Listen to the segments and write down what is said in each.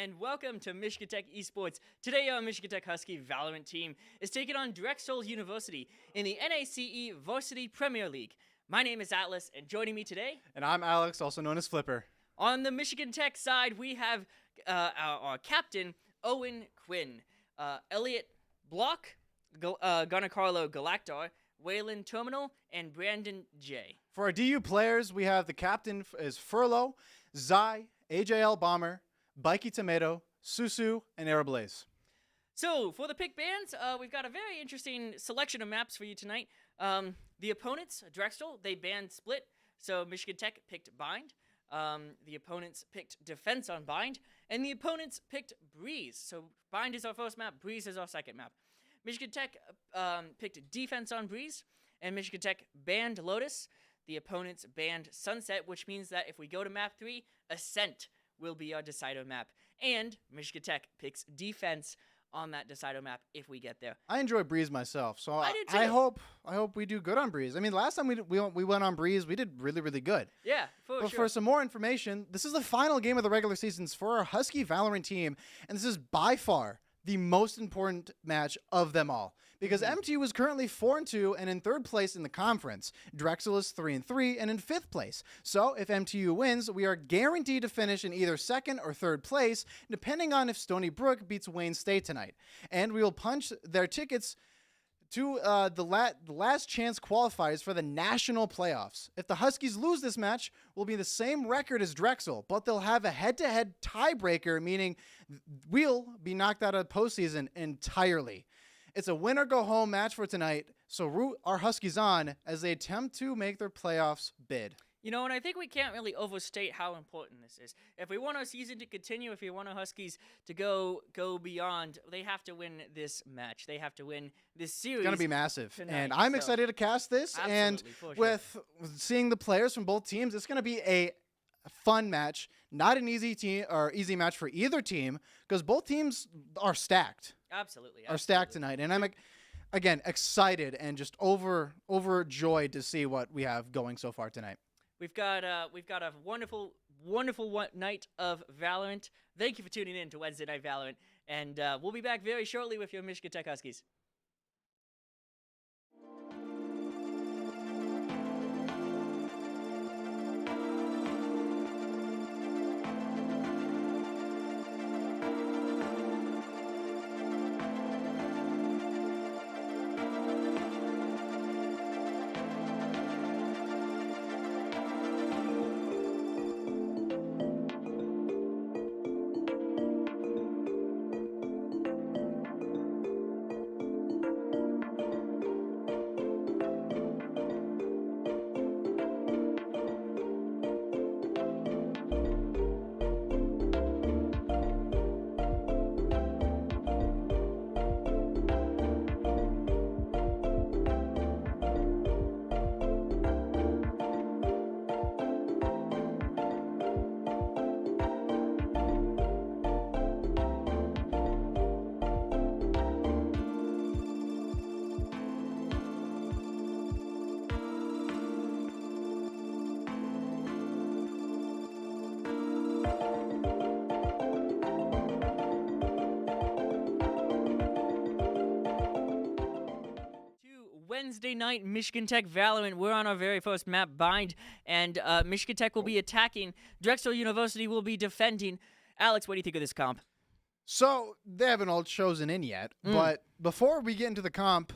and welcome to Michigan Tech Esports. Today, our Michigan Tech Husky Valorant team is taking on Drexel University in the NACE Varsity Premier League. My name is Atlas, and joining me today... And I'm Alex, also known as Flipper. On the Michigan Tech side, we have our captain, Owen Quinn, Elliot Block, Giancarlo Galactar, Waylon Terminal, and Brandon J. For our DU players, we have the captain is Furlow, Zai, AJL Bomber, Bikey Tomato, Susu, and Aeroblaze. So, for the pick bands, we've got a very interesting selection of maps for you tonight. The opponents, Drexel, they banned Split, so Michigan Tech picked Bind. The opponents picked Defense on Bind, and the opponents picked Breeze. So, Bind is our first map, Breeze is our second map. Michigan Tech picked Defense on Breeze, and Michigan Tech banned Lotus. The opponents banned Sunset, which means that if we go to map 3, Ascent will be our Decider map. And Michigan Tech picks Defense on that Decider map if we get there. I enjoy Breeze myself, so I do too. I hope we do good on Breeze. I mean, last time we went on Breeze, we did really good. Yeah, for sure. For some more information, this is the final game of the regular seasons for our Husky Valorant team, and this is by far the most important match of them all. Because MTU is currently 4-2 and in third place in the conference. Drexel is 3-3 and in fifth place. So if MTU wins, we are guaranteed to finish in either second or third place, depending on if Stony Brook beats Wayne State tonight. And we will punch their tickets to the last chance qualifiers for the national playoffs. If the Huskies lose this match, we'll be the same record as Drexel, but they'll have a head-to-head tiebreaker, meaning we'll be knocked out of the postseason entirely. It's a win-or-go-home match for tonight, so root our Huskies on as they attempt to make their playoffs bid. You know, and I think we can't really overstate how important this is. If we want our season to continue, if we want our Huskies to go beyond, they have to win this match. They have to win this series. It's going to be massive, tonight, and I'm excited to cast this. And with seeing the players from both teams, it's going to be a fun match. Not an easy match for either team because both teams are stacked. Absolutely. Are stacked tonight, and I'm again excited and just overjoyed to see what we have going so far tonight. We've got a wonderful night of Valorant. Thank you for tuning in to Wednesday Night Valorant, and we'll be back very shortly with your Michigan Tech Huskies. Wednesday night, Michigan Tech Valorant. We're on our very first map, Bind, and Michigan Tech will be attacking. Drexel University will be defending. Alex, what do you think of this comp? So, they haven't all chosen in yet, but before we get into the comp,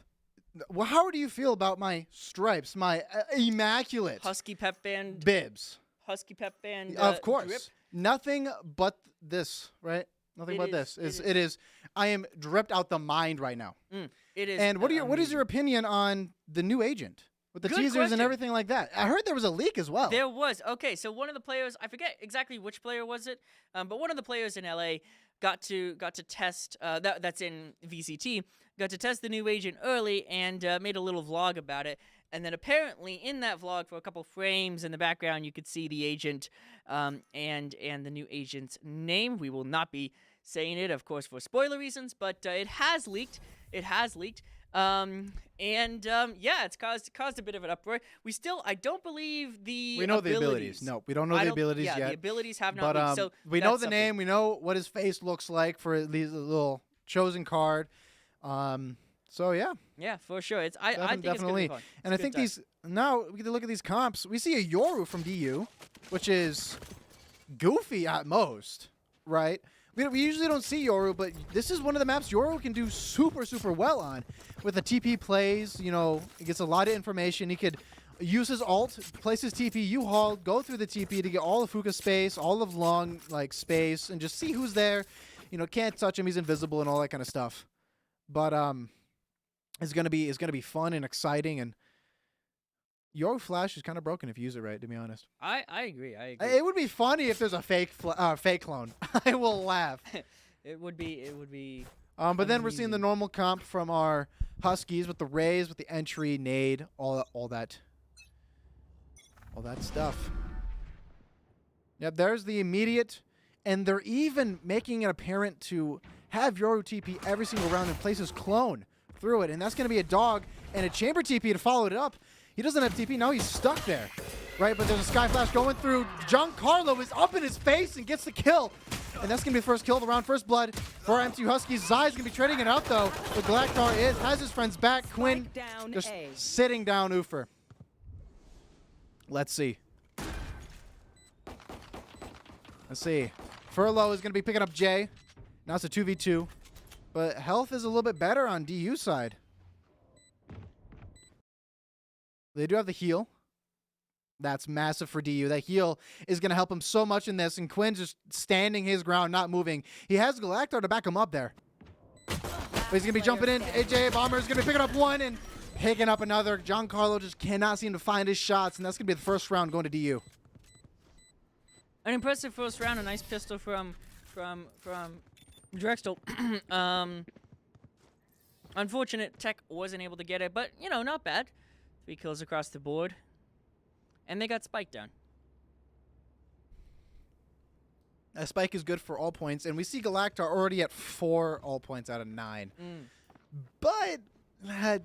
how do you feel about my stripes, my immaculate Husky Pep Band bibs? Husky Pep Band of course. drip? Nothing but this, right? Nothing but this. It is. I am dripped out the mind right now. It is. And what is your opinion on the new agent with the teasers and everything like that? I heard there was a leak as well. There was. Okay, so one of the players, I forget exactly which player was it, but one of the players in LA got to test. That's in VCT. Got to test the new agent early and made a little vlog about it. And then apparently in that vlog, for a couple frames in the background, you could see the agent and the new agent's name. We will not be saying it, of course, for spoiler reasons, but it has leaked. It has leaked. Yeah, it's caused a bit of an uproar. I don't believe the We know the abilities. No, we don't know the abilities yeah, yet. the abilities have not But leaked, so we know that's the something. name. We know what his face looks like for at least a little chosen card. So yeah, Yeah, for sure. I think definitely. it's gonna be fun. And I think now we get to look at these comps. We see a Yoru from DU, which is goofy at most, right? We usually don't see Yoru, but this is one of the maps Yoru can do super well on. With the TP plays, you know, he gets a lot of information. He could use his ult, place his TP, U-haul, go through the TP to get all of Fuka space, all of long space, and just see who's there. You know, can't touch him, he's invisible and all that kind of stuff. But it's gonna be fun and exciting, and Yoru Flash is kind of broken if you use it right, to be honest. I agree. It would be funny if there's a fake clone. I will laugh. It would be. But then we're seeing the normal comp from our Huskies with the Rays, with the entry, nade, all that stuff. Yep, there's the immediate, and they're even making it apparent to have Yoru TP every single round and place his clone through it, and that's going to be a dog and a chamber TP to follow it up. He doesn't have TP, now he's stuck there, right? But there's a Sky Flash going through. Giancarlo is up in his face and gets the kill. And that's going to be the first kill of the round. First blood for our MTU Huskies. Zai's going to be trading it out, though. But Galactar has his friends back. Quinn just sitting down Ufer. Let's see. Furlough is going to be picking up Jay. Now it's a 2v2. But health is a little bit better on DU side. They do have the heal. That's massive for DU. That heal is going to help him so much in this. And Quinn's just standing his ground, not moving. He has Galactar to back him up there. But he's going to be jumping in. AJ Bomber is going to be picking up one and picking up another. Giancarlo just cannot seem to find his shots. And that's going to be the first round going to DU. An impressive first round. A nice pistol from Drexel. Unfortunate Tech wasn't able to get it, but, you know, not bad. 3 kills across the board. And they got Spike down. A Spike is good for all points, and we see Galactar already at 4 all points out of 9. But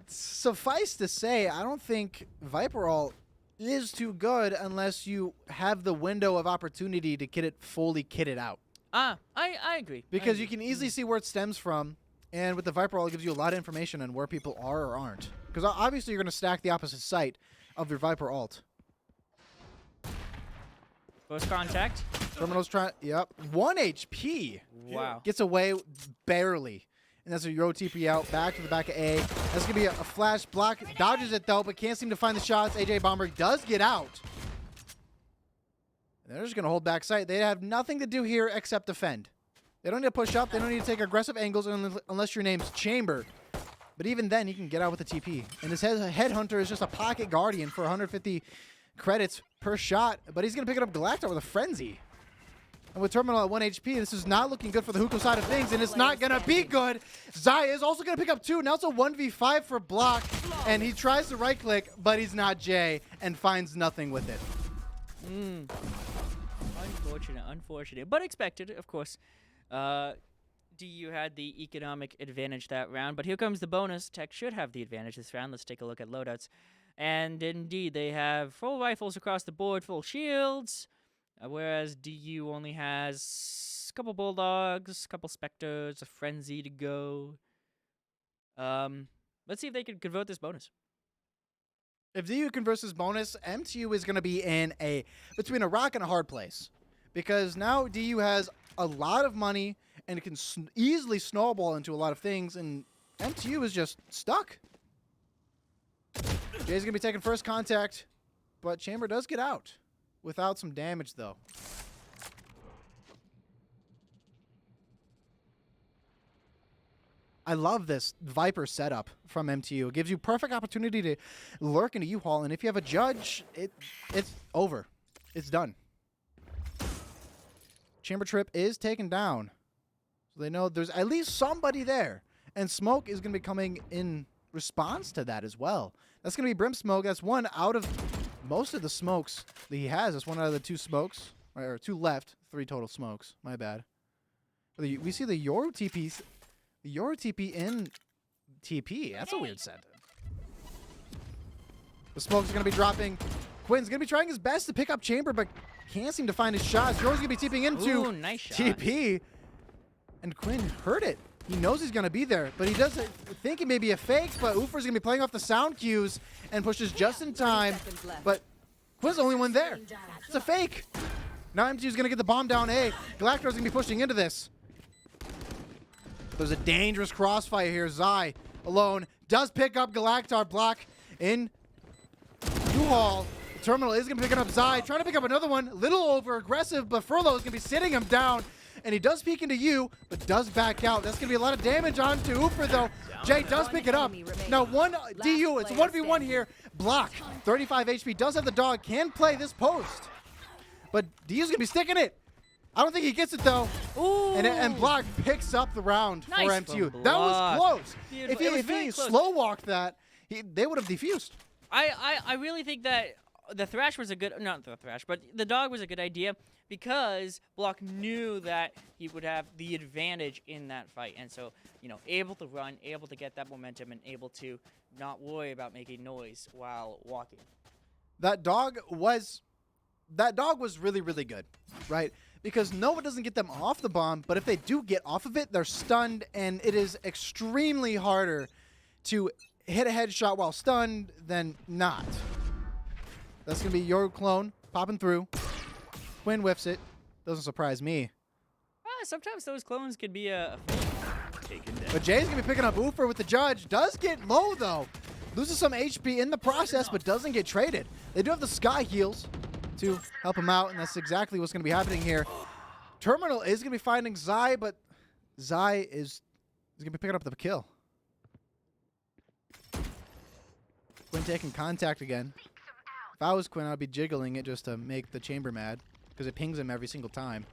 suffice to say, I don't think Viper All is too good unless you have the window of opportunity to get it fully kitted out. I agree. Because you can easily see where it stems from, and with the Viper All, it gives you a lot of information on where people are or aren't. Because obviously you're going to stack the opposite site of your Viper ult. Close contact. Terminal's trying. Yep. 1 HP. Wow. Gets away barely. And that's a Euro TP out. Back to the back of A. That's going to be a flash block. Dodges it, though, but can't seem to find the shots. AJ Bomber does get out. And they're just going to hold back sight. They have nothing to do here except defend. They don't need to push up. They don't need to take aggressive angles unless your name's Chamber. But even then, you can get out with a TP. And this Headhunter is just a pocket guardian for 150 credits per shot. But he's going to pick it up Galactar with a Frenzy. And with Terminal at 1 HP, this is not looking good for the Huko side of things. And it's not going to be good. Zai is also going to pick up 2. Now it's a 1v5 for block. And he tries to right-click, but he's not Jay. And finds nothing with it. Unfortunate. But expected, of course. DU had the economic advantage that round, but here comes the bonus. Tech should have the advantage this round. Let's take a look at loadouts. And indeed, they have full rifles across the board, full shields, whereas DU only has a couple Bulldogs, a couple Spectres, a Frenzy to go. Let's see if they can convert this bonus. If DU converts this bonus, MTU is going to be in between a rock and a hard place. Because now DU has a lot of money, and it can easily snowball into a lot of things, and MTU is just stuck. Jay's going to be taking first contact, but Chamber does get out without some damage, though. I love this Viper setup from MTU. It gives you perfect opportunity to lurk into U-Haul, and if you have a judge, it's over. It's done. Chamber Trip is taken down. So they know there's at least somebody there. And Smoke is going to be coming in response to that as well. That's going to be Brim Smoke. That's one out of most of the smokes that he has. That's one out of the 2 smokes. Or 2 left. 3 total smokes. My bad. We see the Yoru TPs. The Yoru TP in TP. That's a weird sentence. The smoke's going to be dropping. Quinn's going to be trying his best to pick up Chamber, but can't seem to find his shot. Yours going to be TPing into Ooh, nice shot. TP. And Quinn heard it. He knows he's going to be there, but he doesn't think it may be a fake, but Ufer's going to be playing off the sound cues and pushes just in time. But Quinn's the only one there. It's a fake. Now MTU's going to get the bomb down A. Galactor's going to be pushing into this. There's a dangerous crossfire here. Zai alone does pick up Galactar. Block in U-Haul. The terminal is going to be picking up Zai. Trying to pick up another one. Little over aggressive, but Furlough is going to be sitting him down. And he does peek into you, but does back out. That's going to be a lot of damage onto Ufer, though. Jay does pick it up. Now, one DU. It's a 1v1 here. Block. 35 HP. Does have the dog. Can play this post. But DU's going to be sticking it. I don't think he gets it, though. Ooh. And Block picks up the round for Nice MTU. from That was Block. close. Beautiful. If he slow walked that, they would have defused. I really think that the Thrash was a good, not the Thrash, but the dog was a good idea because Block knew that he would have the advantage in that fight. And so, you know, able to run, able to get that momentum, and able to not worry about making noise while walking. That dog was really, really good, right? Because Nova doesn't get them off the bomb, but if they do get off of it, they're stunned, and it is extremely harder to hit a headshot while stunned than not. That's going to be your clone popping through. Quinn whiffs it. Doesn't surprise me. Sometimes those clones could be a But Jay's going to be picking up Ufer with the judge. Does get low, though. Loses some HP in the process, but doesn't get traded. They do have the Sky heals to help him out, and that's exactly what's going to be happening here. Terminal is going to be finding Zai, but Zai is going to be picking up the kill. Quinn taking contact again. If I was Quinn, I'd be jiggling it just to make the chamber mad, because it pings him every single time.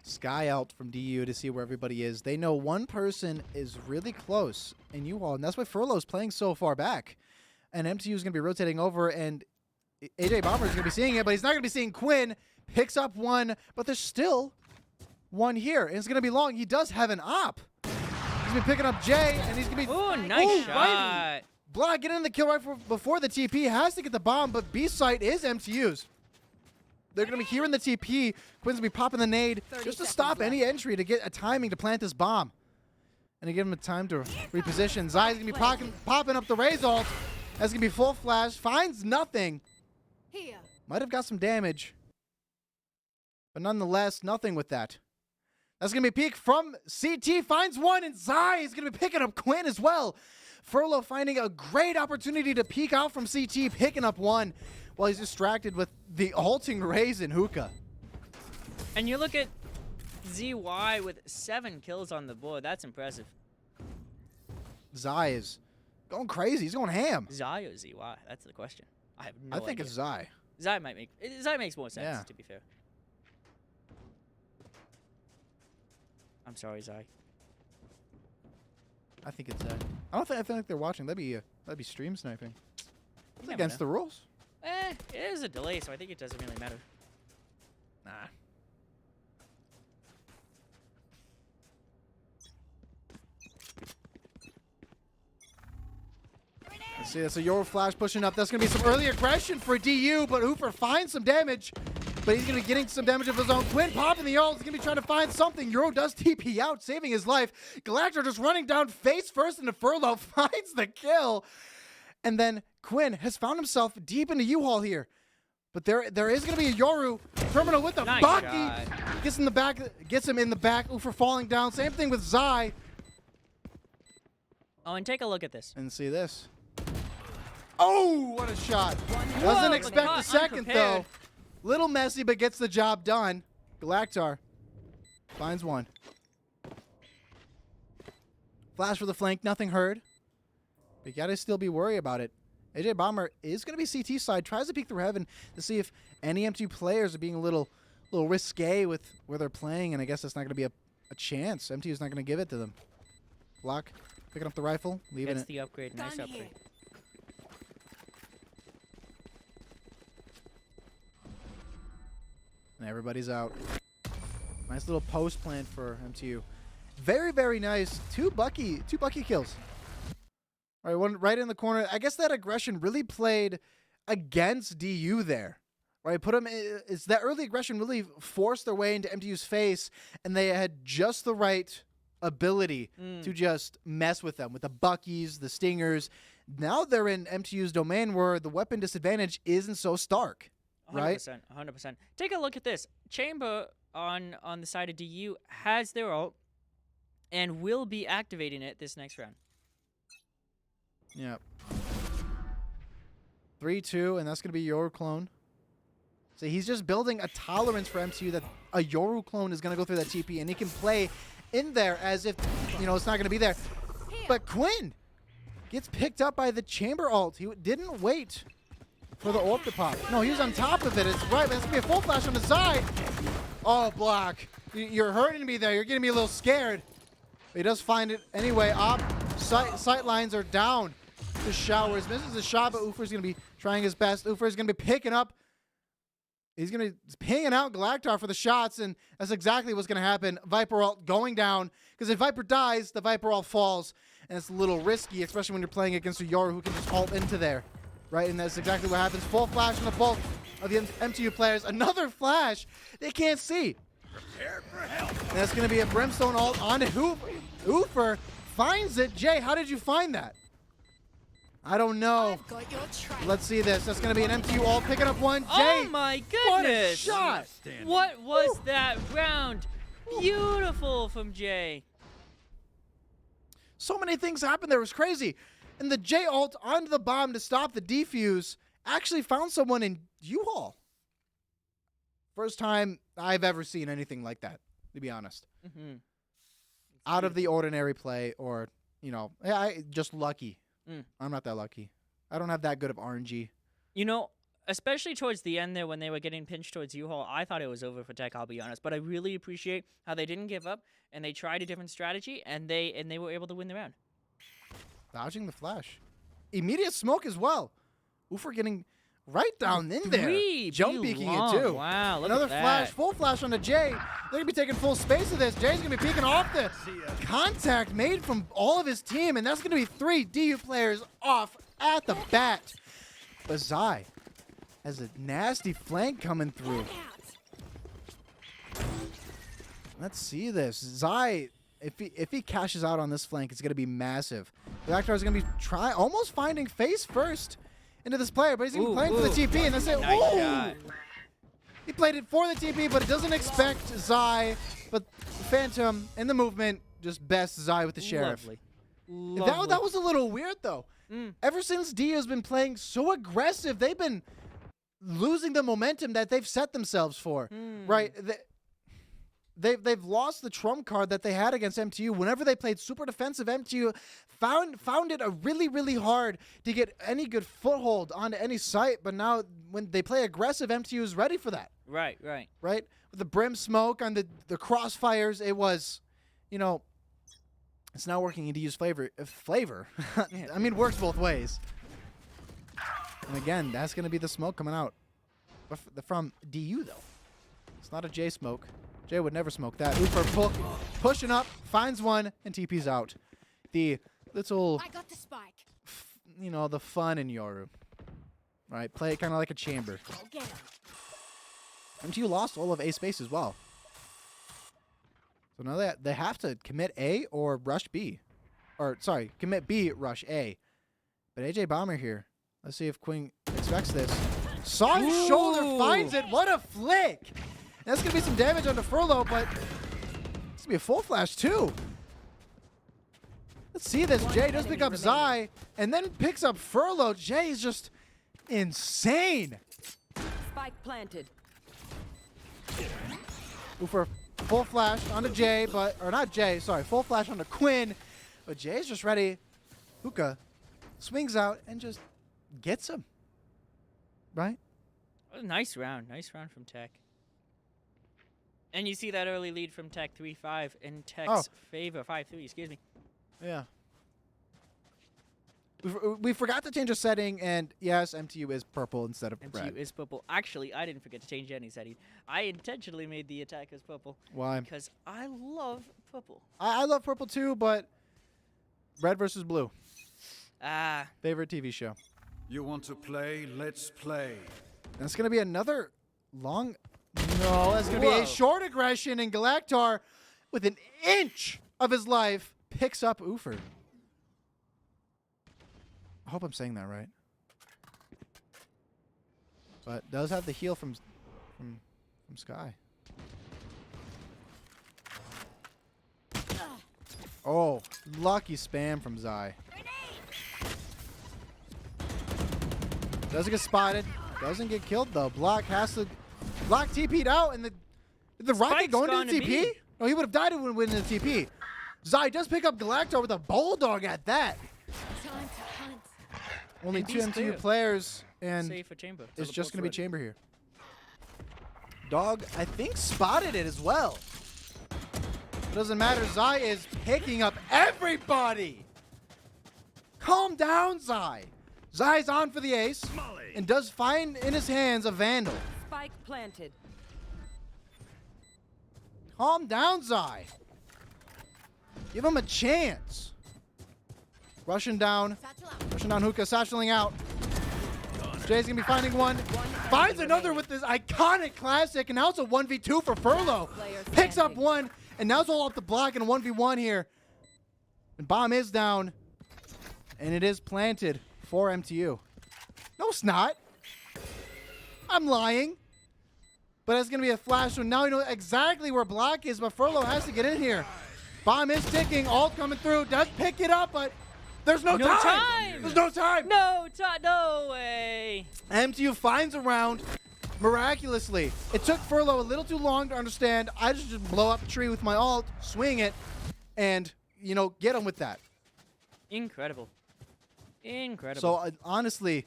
Sky out from DU to see where everybody is. They know one person is really close in U-Haul, and that's why Furlough's playing so far back. And MTU is going to be rotating over, and AJ Bomber is going to be seeing it, but he's not going to be seeing Quinn. Picks up one, but there's still one here, and it's going to be long. He does have an op. He's going to be picking up Jay, and he's going to be... Ooh, nice shot. Right. Block getting in the kill right before the TP. Has to get the bomb, but B site is MTU's. They're going to be hearing the TP. Quinn's going to be popping the nade just to stop any entry to get a timing to plant this bomb. And to give him a time to reposition. Zai's going to be popping up the Raze ult. That's going to be full flash. Finds nothing. Might have got some damage. But nonetheless, nothing with that. That's going to be a peek from CT. Finds one, and Zai is going to be picking up Quinn as well. Furlough finding a great opportunity to peek out from CT, picking up one while he's distracted with the ulting Raze and Hookah. And you look at ZY with 7 kills on the board. That's impressive. Zai is going crazy. He's going ham. Zai or ZY? That's the question. I have no idea. I think it's Zai. Zai makes more sense, to be fair. I'm sorry, Zai. I think it's Zai. I feel like they're watching. That'd be stream sniping. It's against the rules. It is a delay, so I think it doesn't really matter. Nah. Let's see, that's a Euro flash pushing up. That's going to be some early aggression for DU, but Ufer finds some damage. But he's going to be getting some damage of his own. Quinn popping the ult. He's going to be trying to find something. Euro does TP out, saving his life. Galactor just running down face first into Furlough, finds the kill. And then Quinn has found himself deep into U-Haul here. But there is going to be a Yoru. Terminal with the Nice Baki. shot. Gets him in the back. Ufer falling down. Same thing with Zai. Oh, and take a look at this. And see this. Oh, what a shot. Wasn't expect the second, though. Little messy, but gets the job done. Galactar finds one. Flash for the flank. Nothing heard. But you got to still be worried about it. AJ Bomber is going to be CT side. Tries to peek through heaven to see if any MT players are being a little risque with where they're playing, and I guess that's not going to be a chance. MT is not going to give it to them. Block. Picking up the rifle. Leaving That's it. the upgrade. Nice upgrade. And everybody's out. Nice little post plant for MTU. Very, very nice. Two Bucky kills. All right, one right in the corner. I guess that aggression really played against DU there. Right, put them. It's that early aggression really forced their way into MTU's face, and they had just the right ability to just mess with them with the Buckies, the Stingers. Now they're in MTU's domain where the weapon disadvantage isn't so stark. 100%, right? 100%. Take a look at this. Chamber on the side of DU has their ult and will be activating it this next round. Yep. 3-2, and that's going to be Yoru clone. So he's just building a tolerance for MTU that a Yoru clone is going to go through that TP, and he can play in there as if, it's not going to be there. But Quinn gets picked up by the Chamber ult. He didn't wait for the ult to pop. No, he was on top of it. It's right. That's going to be a full flash on the side. Oh, block. You're hurting me there. You're getting me a little scared. But he does find it anyway. Sight lines are down. The showers. Misses the shot, but Ufer's going to be trying his best. Ufer's going to be picking up. He's going to be pinging out Galactar for the shots, and that's exactly what's going to happen. Viper ult going down, because if Viper dies, the Viper ult falls, and it's a little risky, especially when you're playing against a Yoru who can just ult into there, right? And that's exactly what happens. Full flash from the bulk of the MTU players. Another flash they can't see. Prepare for help. And that's going to be a Brimstone ult onto Ufer. Finds it. Jay, how did you find that? I don't know. Let's see this. That's going to be an MTU ult picking up one. Jay, Oh my goodness! what a shot! What was that round? Beautiful from Jay. So many things happened there. It was crazy. And the J ult onto the bomb to stop the defuse actually found someone in U-Haul. First time I've ever seen anything like that, to be honest. Out of the ordinary play, or, just lucky. I'm not that lucky. I don't have that good of RNG. Especially towards the end there when they were getting pinched towards U-Haul, I thought it was over for Tech, I'll be honest. But I really appreciate how they didn't give up, and they tried a different strategy, and they were able to win the round. Dodging the flash. Immediate smoke as well. Ufer getting right down in there. Jump peeking it too. Wow, look Another at that. flash, full flash onto Jay. They're going to be taking full space of this. Jay's going to be peeking off the contact made from all of his team, and that's going to be 3 DU players off at the bat. But Zai has a nasty flank coming through. Let's see this. Zai, if he cashes out on this flank, it's going to be massive. The Galactar is going to be almost finding face first into this player, but he's going to be playing for the TP, and that's it. Nice shot. He played it for the TP, but it doesn't expect Zai. But Phantom in the movement just best Zai with the Sheriff. Lovely. That was a little weird, though. Ever since D has been playing so aggressive, they've been losing the momentum that they've set themselves for, right? They've lost the trump card that they had against MTU. Whenever they played super defensive, MTU found it really, really hard to get any good foothold onto any site. But now when they play aggressive, MTU is ready for that. Right. Right? With the brim smoke on the crossfires, it was, it's now working into use flavor. I mean, it works both ways. And again, that's going to be the smoke coming out from DU, though. It's not a J smoke. Jay would never smoke that. Ufer pushing up, finds one, and TP's out. The little, I got the spike. The fun in Yoru. Right, play it kind of like a chamber. Go get him. MTU lost all of A space as well. So now they have to commit A or rush B. Or, sorry, commit B, rush A. But AJ Bomber here. Let's see if Queen expects this. Saw his shoulder, finds it. What a flick! That's going to be some damage on the Furlough, but it's going to be a full flash, too. Let's see this. Jay does pick up Zai, and then picks up Furlough. Jay is just insane. Spike planted. For full flash onto Jay, full flash onto Quinn. But Jay's just ready. Hookah swings out and just gets him. Right? Nice round from Tech. And you see that early lead from Tech 3-5 in Tech's favor. 5-3, excuse me. Yeah. We forgot to change a setting, and yes, MTU is purple instead of MTU red. is purple. Actually, I didn't forget to change any setting. I intentionally made the attackers purple. Why? Because I love purple. I love purple too, but red versus blue. Ah. Favorite TV show. You want to play? Let's play. That's going to be another long... No, that's going to be a Whoa. short aggression, and Galactar, with an inch of his life, picks up Oofer. I hope I'm saying that right. But does have the heal from Sky. Oh, lucky spam from Zai. Doesn't get spotted. Doesn't get killed though. Block has to. Block TP'd out, and the Rocket Spike's going gone to to the TP? B. No, he would have died if he went into the TP. Zai does pick up Galactar with a Bulldog at that. Time to hunt. Only And two B's MTU clear. players, and Save for chamber. it's just Teleport's going to be ready. Chamber here. Dog, I think, spotted it as well. Doesn't matter. Zai is picking up everybody. Calm down, Zai. Zai's on for the ace and does find in his hands a Vandal. Spike planted. Calm down, Zai. Give him a chance. Rushing down Hookah, satcheling out. Jay's gonna be finding one. Finds another with this iconic classic, and now it's a 1v2 for Furlough. Picks up one, and now it's all up the block in a 1v1 here. And bomb is down, and it is planted for MTU. No, it's not. I'm lying. But it's going to be a flash, so now we know exactly where block is, but Furlough has to get in here. Bomb is ticking, ult coming through, does pick it up, but there's no time. There's no time. No way. MTU finds a round miraculously. It took Furlough a little too long to understand. I just blow up a tree with my ult, swing it, and, you know, get him with that. Incredible. Incredible. So, honestly,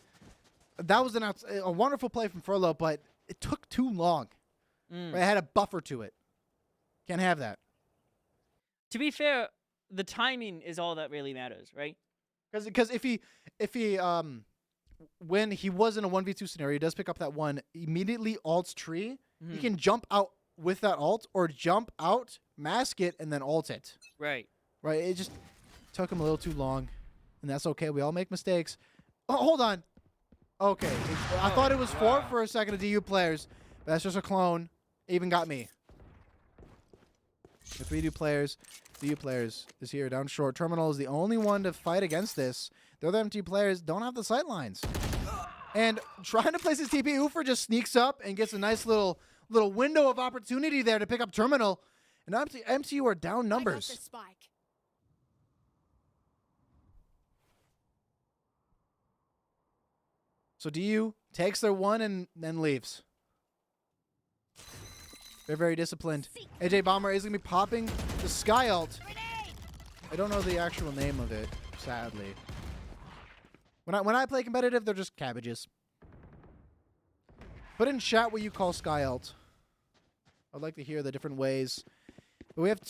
that was a wonderful play from Furlough, but it took too long. Right? It had a buffer to it. Can't have that. To be fair, the timing is all that really matters, right? Because if he when he was in a 1v2 scenario, he does pick up that one, immediately ults tree, he can jump out with that ult or jump out, mask it, and then ult it. Right. Right? It just took him a little too long, and that's okay. We all make mistakes. Oh, hold on. Okay. I thought it was 4 for a second of DU players, but that's just a clone. It even got me. The 3 DU players is here down short. Terminal is the only one to fight against this. The other MT players don't have the sight lines. And trying to place his TP, Oofer just sneaks up and gets a nice little window of opportunity there to pick up Terminal. And MTU are down numbers. I got the spike. So DU takes their one and then leaves. They're very disciplined. AJ Bomber is going to be popping the Sky ult. I don't know the actual name of it, sadly. When I play competitive, they're just cabbages. Put in chat what you call Sky ult. I'd like to hear the different ways. But we have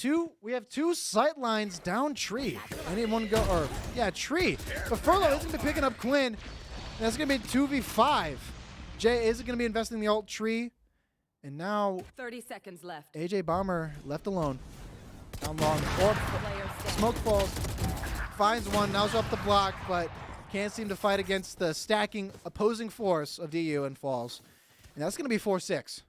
two sight lines down tree. Anyone go tree. But Furlough isn't be picking up Quinn. That's going to be 2v5. Jay is going to be investing in the ult tree. And now 30 seconds left. AJ Bomber left alone. Down long. Orb, Player standing. smoke falls. Finds one. Now's up the block, but can't seem to fight against the stacking opposing force of DU and falls. And that's going to be 4-6.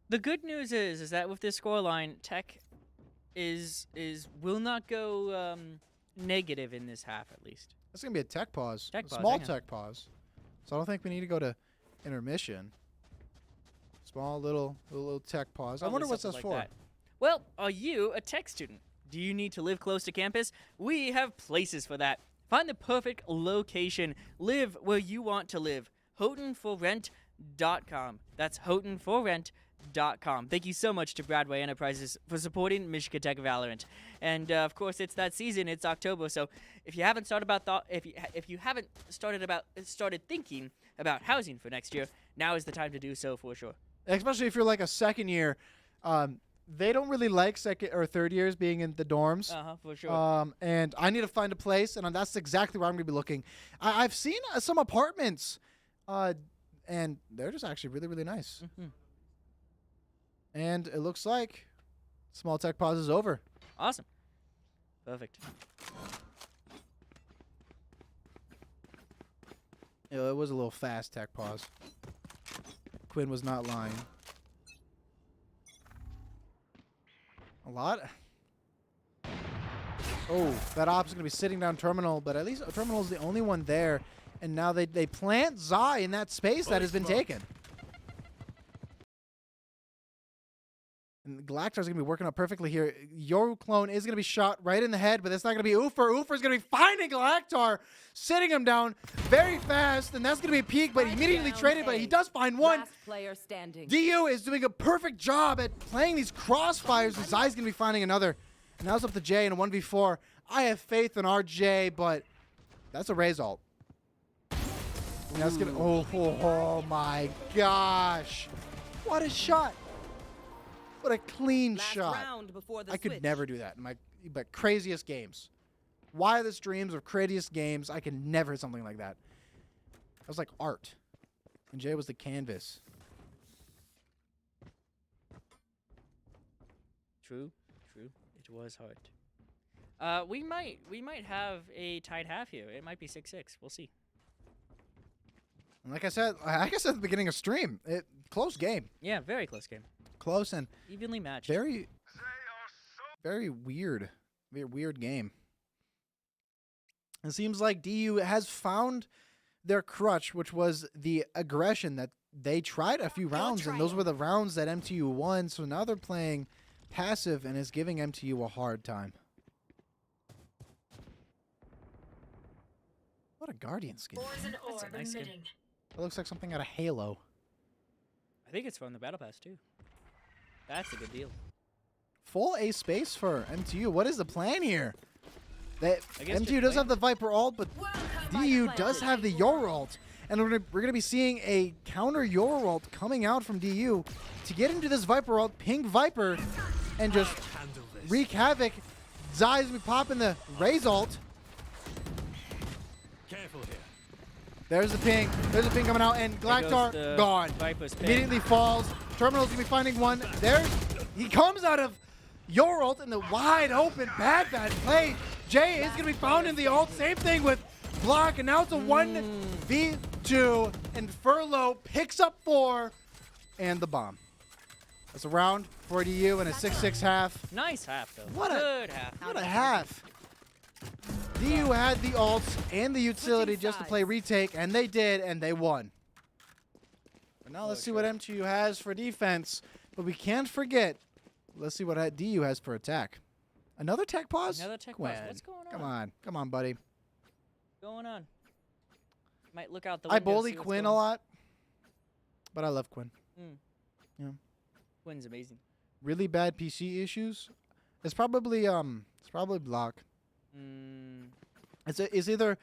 The good news is that with this scoreline, Tech will not go negative in this half at least. That's going to be a tech pause. Tech A pause, small hang on. tech pause. So I don't think we need to go to intermission. Small little tech pause. I Probably wonder what's something this like for. that. Well, are you a tech student? Do you need to live close to campus? We have places for that. Find the perfect location. Live where you want to live. HoughtonForRent.com. That's HoughtonForRent.com. Thank you so much to Bradway Enterprises for supporting Michigan Tech Valorant. And of course, it's that season. It's October, so if you haven't started started thinking about housing for next year, now is the time to do so for sure. Especially if you're like a second year, they don't really like second or third years being in the dorms. For sure. And I need to find a place, and that's exactly where I'm going to be looking. I've seen some apartments, and they're just actually really, really nice. And it looks like small tech pause is over. Awesome. Perfect. It was a little fast tech pause. Quinn was not lying. A lot. Oh, that op's gonna be sitting down terminal, but at least terminal's the only one there, and now they plant Zai in that space that has been taken. And Galactar's gonna be working out perfectly here. Your clone is gonna be shot right in the head, but it's not gonna be Oofer. Oofer's gonna be finding Galactar, sitting him down very fast, and that's gonna be a peak, but he immediately traded, but he does find one. Last player standing. DU is doing a perfect job at playing these crossfires, and Zai's gonna be finding another. And now it's up to Jay in a 1v4. I have faith in RJ, but that's a Raze ult. And that's gonna, oh my gosh. What a shot. What a clean Last shot. round before the I could switch. never do that in my craziest games. Wildest dreams of craziest games. I could never hit something like that. That was like art. And Jay was the canvas. True. It was hard. We might have a tied half here. It might be 6-6. We'll see. And like I said at the beginning of stream, close game. Yeah, very close game. Close and Evenly matched. very weird. Very weird game. It seems like DU has found their crutch, which was the aggression that they tried a few rounds, and those were the rounds that MTU won. So now they're playing passive, and it's giving MTU a hard time. What a Guardian skin. That's a nice skin. It looks like something out of Halo. I think it's from the Battle Pass, too. That's a good deal. Full A space for MTU. What is the plan here? MTU does just have the Viper ult, but DU does have the Yor ult. And we're gonna be seeing a counter Yor ult coming out from DU to get into this Viper ult, ping Viper, and just wreak havoc. Zai's gonna be popping the Raze ult. Careful here. There's the ping. There's the ping coming out, and Galactar the gone. Viper's ping. Immediately falls. Terminal's gonna be finding one. He comes out of Yor ult in the wide open. Bad play. Jay is gonna be found in the ult. Same thing with Block, and now it's a 1v2, and Furlough picks up 4, and the bomb. That's a round for DU and a 6-6 half. Nice half, though. What a- good half. What a half. DU had the ults and the utility Switching just to play sides. retake, and they did, and they won. But now let's see what MTU has for defense. But we can't forget, let's see what DU has for attack. Another tech pause? Another tech Quinn, pause. What's going on? Come on. Come on, buddy. Going on? Might look out the I window. bully Quinn a lot, but I love Quinn. Quinn's amazing. Really bad PC issues. It's probably Block. It's either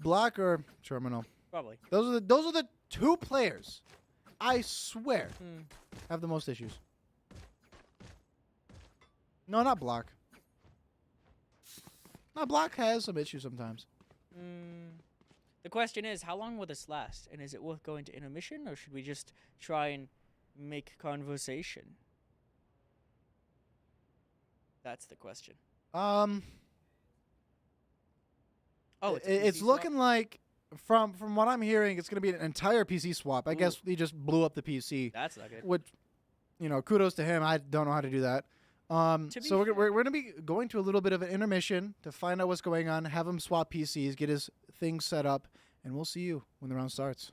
Block or Terminal. Probably. Those are the two players, I swear, have the most issues. No, not Block. No, Block has some issues sometimes. The question is, how long will this last? And is it worth going to intermission, or should we just try and make conversation? That's the question. Oh, It's PC looking swap? like, from what I'm hearing, it's going to be an entire PC swap. I guess he just blew up the PC. That's not good. Which, kudos to him. I don't know how to do that. So we're going to be going to a little bit of an intermission to find out what's going on, have him swap PCs, get his things set up, and we'll see you when the round starts.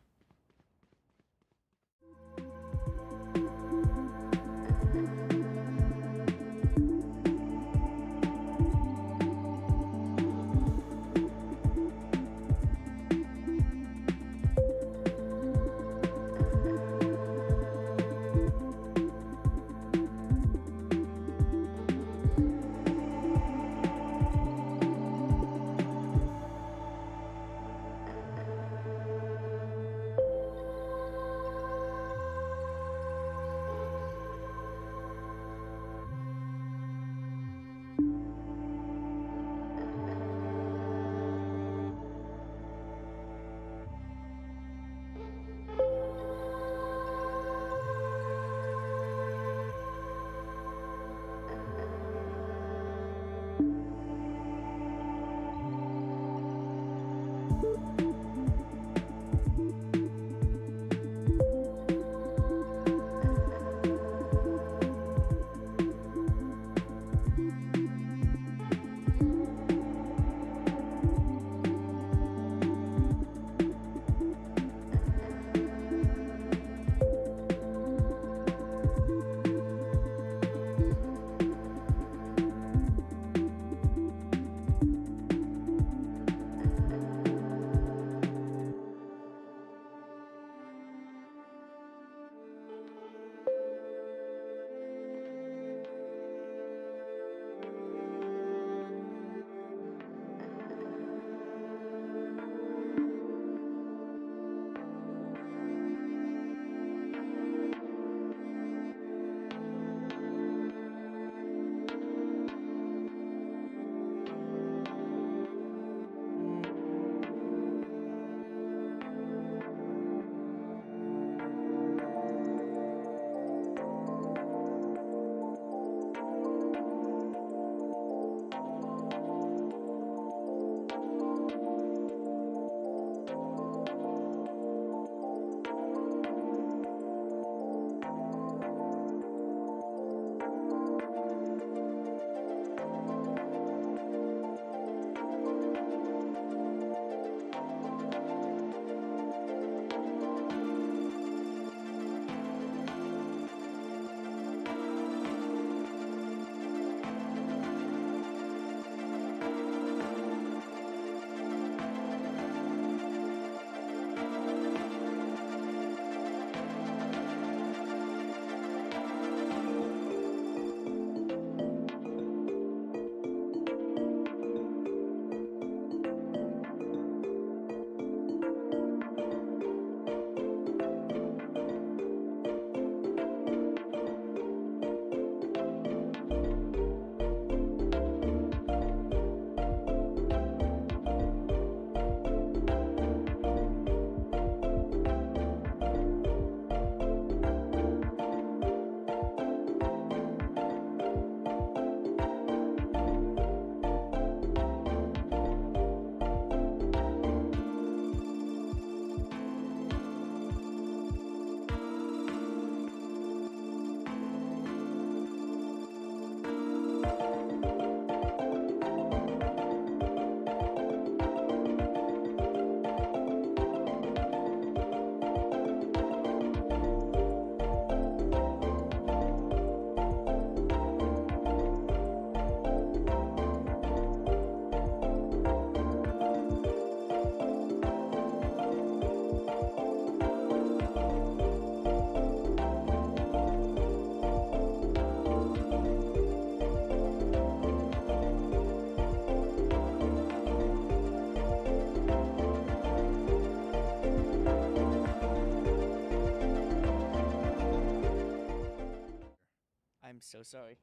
so sorry.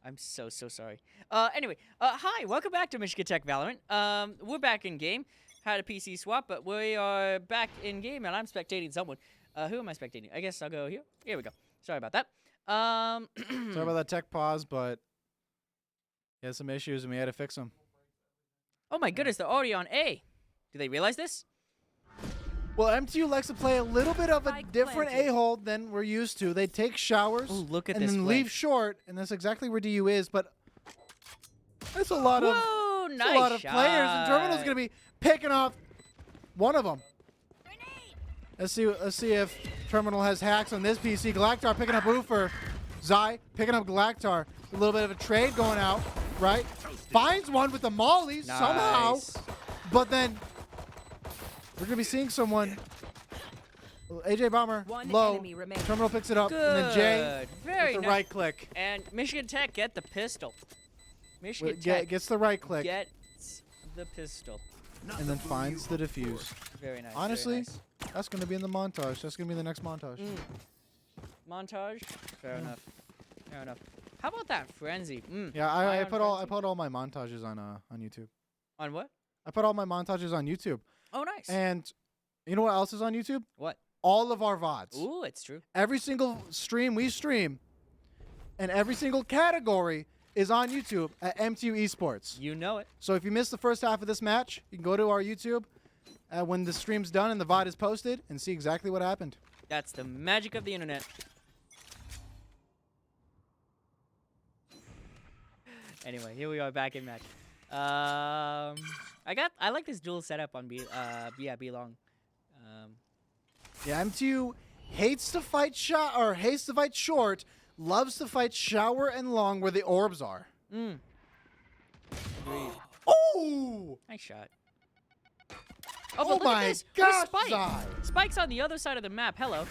I'm so sorry. Anyway, hi, welcome back to Michigan Tech Valorant. We're back in game. Had a PC swap, but we are back in game, and I'm spectating someone. Who am I spectating? I guess I'll go here. Here we go. Sorry about that. Sorry about that tech pause, but he had some issues and we had to fix them. Oh my goodness, they're already on A. Do they realize this? Well, MTU likes to play a little bit of a Spike different planted. A-hole than we're used to. They take showers Ooh, look at and this then flank. leave short, and that's exactly where DU is, but that's a lot of Whoa, that's nice a lot of players, and Terminal's shot. going to be picking off one of them. Let's see if Terminal has hacks on this PC. Galactar picking up Oofer. Zai picking up Galactar. A little bit of a trade going out, right? Finds one with the molly somehow. Nice. But then we're going to be seeing someone. AJ Bomber, One low. enemy remaining. Terminal picks it up. Good. And then Jay Very with the nice. right click. And Michigan Tech get the pistol. Michigan Tech Gets the right click. gets the pistol. And then finds the defuse. Very nice. Honestly, very nice. that's going to be in the montage. That's going to be the next montage. Montage. Fair enough. Fair enough. How about that frenzy? Yeah, High I on put all frenzy. my montages on YouTube. On what? I put all my montages on YouTube. Oh, nice. And you know what else is on YouTube? What? All of our VODs. Ooh, it's true. Every single stream we stream and every single category is on YouTube at MTU Esports. You know it. So if you missed the first half of this match, you can go to our YouTube when the stream's done and the VOD is posted and see exactly what happened. That's the magic of the internet. Anyway, here we are back in match. I like this dual setup on B long. Yeah, MTU hates to fight short, loves to fight shower and long where the orbs are. Agreed. Oh! Nice shot. Oh but look at my this. There's gosh, Spike. Zai. Spike's on the other side of the map. Hello.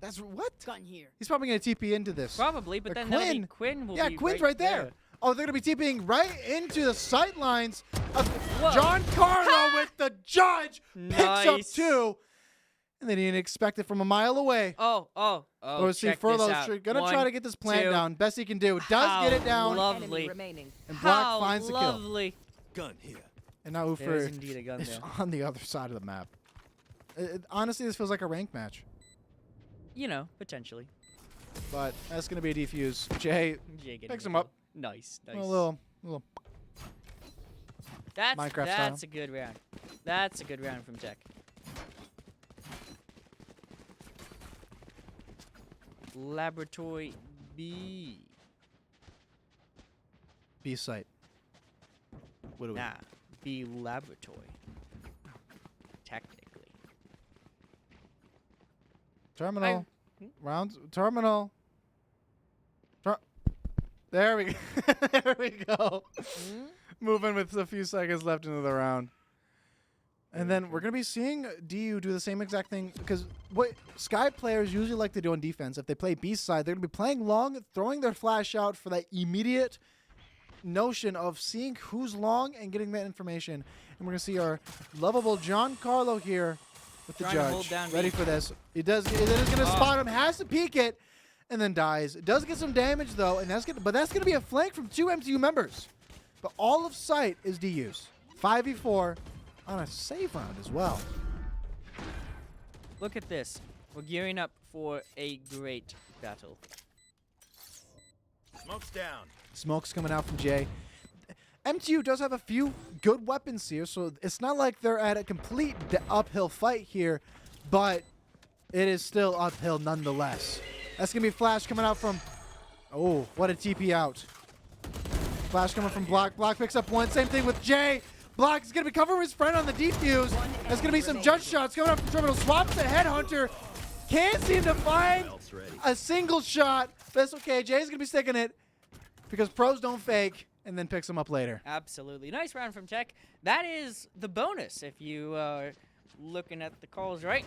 That's what? Gun here. He's probably going to TP into this. Probably, but Or then that'll be Quinn will Yeah, be Quinn's right there. Oh, they're going to be TPing right into the sight lines of Whoa. John Carlo with the judge. Picks up Nice. 2. And they didn't expect it from a mile away. Oh, Let's see, check this Furlough's out. going to try to get this plant 1, 2. down. Best he can do. Does get it down. Lovely. Enemy remaining. And Black How finds the kill. lovely. Gun here. And now There's Ufer indeed a gun is there. on the other side of the map. Honestly, this feels like a ranked match. You know, potentially. But that's going to be a defuse. Jay, Jay getting picks the him up. kill. Nice, nice. a little. Minecraft That's style. a good round. That's a good round from Tech. Laboratory B. B site. What do we? Nah, B laboratory. Technically. Terminal. Rounds. Terminal. There we go. There we go. Moving with a few seconds left into the round. And then we're going to be seeing DU do the same exact thing, because what Sky players usually like to do on defense, if they play B side, they're going to be playing long, throwing their flash out for that immediate notion of seeing who's long and getting that information. And we're going to see our lovable John Carlo here with the Trying to hold judge. down Ready B. for this. It is going to spot him, has to peek it, and then dies. It does get some damage, though, and that's going to be a flank from 2 MTU members. But all of sight is DU's. 5v4 on a save round as well. Look at this. We're gearing up for a great battle. Smoke's down. Smoke's coming out from Jay. MTU does have a few good weapons here, so it's not like they're at a complete uphill fight here, but it is still uphill nonetheless. That's going to be Flash coming out from... Oh, what a TP out. Flash coming from Block. Block picks up 1. Same thing with Jay. Block is going to be covering his friend on the defuse. There's going to be some judge shots coming up from Terminal. Swaps the Headhunter. Can't seem to find a single shot. That's okay. Jay's going to be sticking it because pros don't fake, and then picks him up later. Absolutely. Nice round from Tech. That is the bonus if you are looking at the calls right.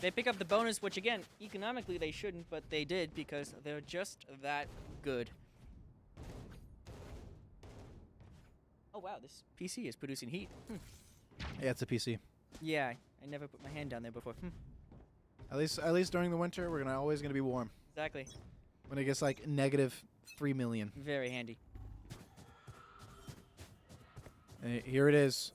They pick up the bonus, which, again, economically they shouldn't, but they did because they're just that good. Oh, wow, this PC is producing heat. Yeah, it's a PC. Yeah, I never put my hand down there before. At least during the winter, we're always gonna be warm. Exactly. when it gets like -3 million. Very handy. And here it is.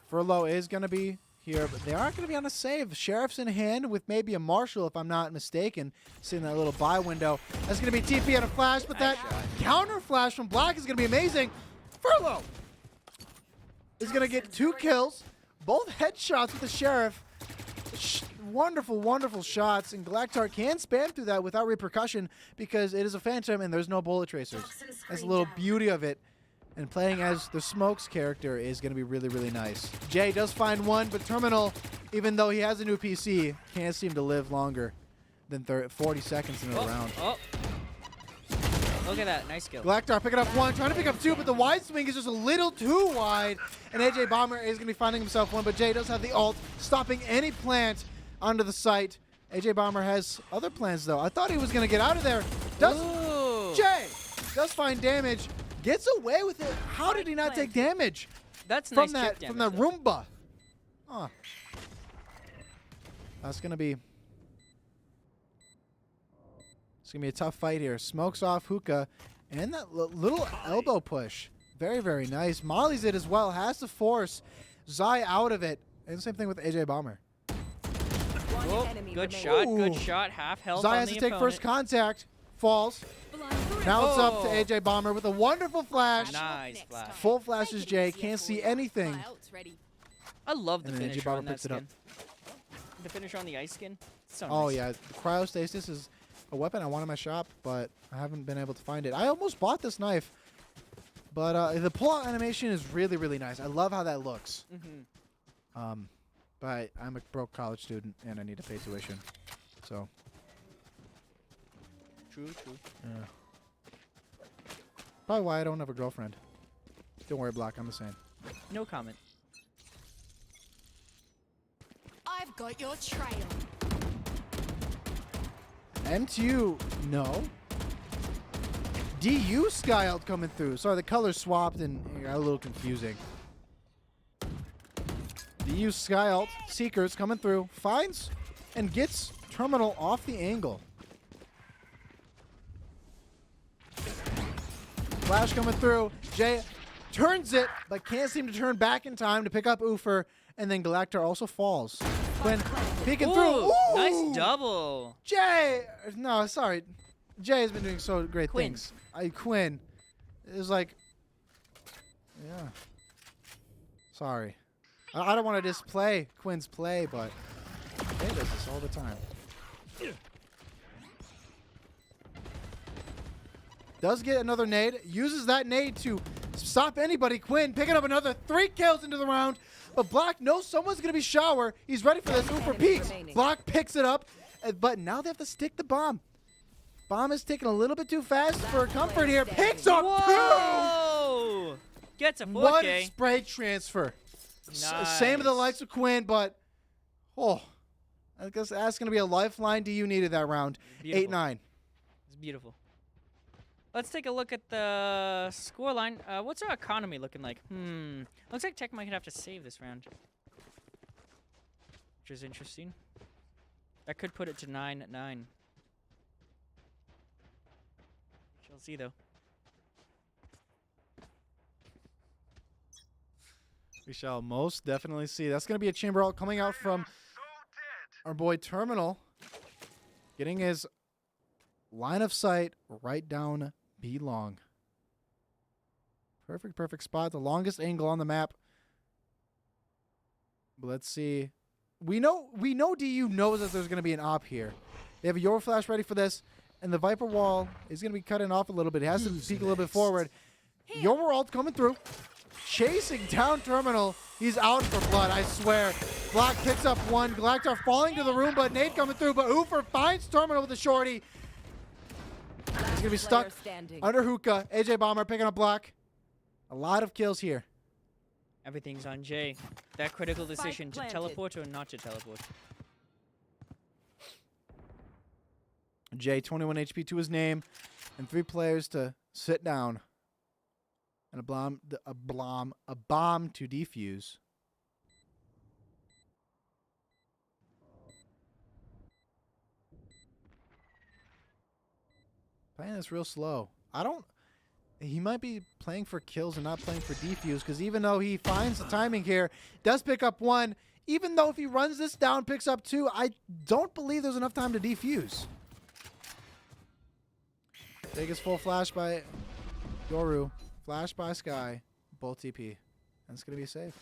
Furlough is going to be here, but they aren't going to be on a save. Sheriff's in hand with maybe a Marshall, if I'm not mistaken, sitting in that little buy window. That's going to be TP and a flash, but that counter flash from Black is going to be amazing. Furlough is going to get 2 kills, both headshots with the Sheriff. Wonderful, wonderful shots, and Galactar can spam through that without repercussion because it is a Phantom and there's no bullet tracers. That's the little beauty of it. And playing as the Smokes character is going to be really, really nice. Jay does find one, but Terminal, even though he has a new PC, can't seem to live longer than 40 seconds in a round. Oh. Look at that. Nice kill. Galactar picking up 1, trying to pick up 2, but the wide swing is just a little too wide. And AJ Bomber is going to be finding himself 1, but Jay does have the ult, stopping any plant onto the site. AJ Bomber has other plans, though. I thought he was going to get out of there. Jay does find damage. Gets away with it. How did he not take damage? That's from nice that Roomba. Huh. That's gonna be. It's gonna be a tough fight here. Smokes off Hookah, and that little elbow push. Very, very nice. Molly's it as well. Has to force Zai out of it. And same thing with AJ Bomber. Oh, good shot. Good shot. Half health. Zai on has the to take opponent. first contact. Falls. Now it's up to AJ Bomber with a wonderful flash. Nice flash. Full flashes, Jay. Can't see anything. I love the And then finisher on that picks it up. skin. The finisher on the ice skin. So Oh, nice. yeah. Cryostasis is a weapon I want in my shop, but I haven't been able to find it. I almost bought this knife, but the pull-out animation is really, really nice. I love how that looks. But I'm a broke college student, and I need to pay tuition. So, True. yeah. Probably why I don't have a girlfriend. Don't worry, Black. I'm the same. No comment. I've got your trail. MTU, no. DU Sky Ult coming through. Sorry, the colors swapped and it got a little confusing. DU Sky Ult, Seekers coming through. Finds and gets Terminal off the angle. Flash coming through. Jay turns it, but can't seem to turn back in time to pick up Oofer. And then Galactar also falls. Quinn peeking through. Ooh! Nice double. Jay! No, sorry. Jay has been doing so great Quinn. things. Quinn. It was like... Yeah. Sorry. I don't want to display Quinn's play, but Jay does this all the time. Does get another nade. Uses that nade to stop anybody. Quinn picking up another 3 kills into the round. But Black knows someone's going to be shower. He's ready for this. Ooh, for peaks. Black picks it up. But now they have to stick the bomb. Bomb is taking a little bit too fast for comfort here. Picks up 2! Whoa! Gets a 4K. One spray transfer. Nice. Same with the likes of Quinn, but... Oh. I guess that's going to be a lifeline DU needed that round. Beautiful. 8-9. It's beautiful. Let's take a look at the scoreline. What's our economy looking like? Looks like Tech might have to save this round. Which is interesting. That could put it to 9-9. Shall see, though. We shall most definitely see. That's going to be a chamber ult coming out from our boy Terminal. Getting his line of sight right down B long. Perfect spot. The longest angle on the map. But let's see. We know DU knows that there's going to be an op here. They have a Your Flash ready for this. And the Viper wall is going to be cutting off a little bit. It has to peek a little bit forward. Your ult coming through. Chasing down Terminal. He's out for blood, I swear. Black picks up 1. Galactar falling to the room, but nade coming through. But Oofer finds Terminal with a shorty. He's going to be stuck under Hookah. AJ Bomber picking up Black. A lot of kills here. Everything's on Jay. That critical decision to teleport or not to teleport. Jay, 21 HP to his name, and 3 players to sit down. And a bomb to defuse. Playing this real slow. He might be playing for kills and not playing for defuse, because even though he finds the timing here, does pick up one. Even though if he runs this down, picks up two, I don't believe there's enough time to defuse. Biggest full flash by Yoru. Flash by Sky. Both TP. And it's going to be safe.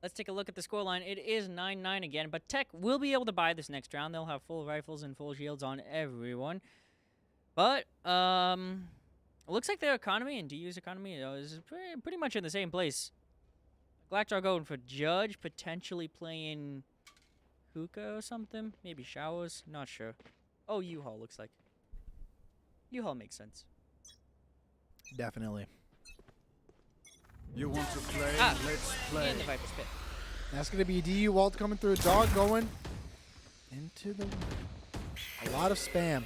Let's take a look at the scoreline. It is 9-9 again, but Tech will be able to buy this next round. They'll have full rifles and full shields on everyone. But it looks like their economy and DU's economy is pretty much in the same place. Galactar going for Judge, potentially playing Hookah or something. Maybe Showers, not sure. Oh, U-Haul looks like. U-Haul makes sense. Definitely. You want to play? Let's play. In the Viper's Pit. That's going to be DU Walt coming through. Dog going into the... A lot of spam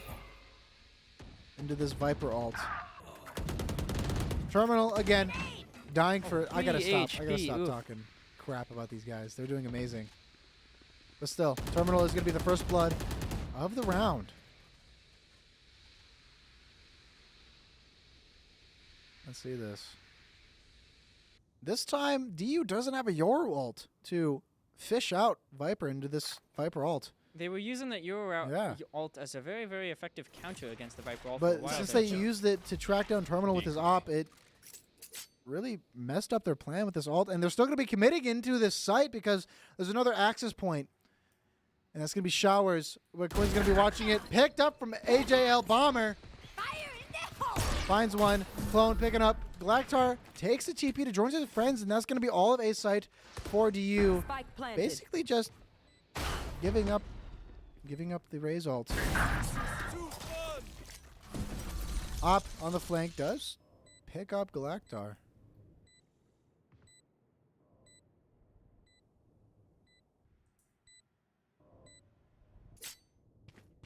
into this Viper ult. Terminal, again, dying for... I got to stop. I got to stop talking crap about these guys. They're doing amazing. But still, Terminal is going to be the first blood of the round. Let's see this. This time, DU doesn't have a Yoru ult to fish out Viper into this Viper ult. They were using that Euro ult as a very, very effective counter against the Viper ult for a But while. since they used it to track down Terminal with his op, it really messed up their plan with this ult. And they're still going to be committing into this site because there's another access point. And that's going to be Showers, where Quinn's going to be watching it. Picked up from AJL Bomber. Finds one. Clone picking up. Galactar takes the TP to join his friends, and that's going to be all of A site for DU. Spike planted. Basically just giving up the Raze ult. Op on the flank does pick up Galactar.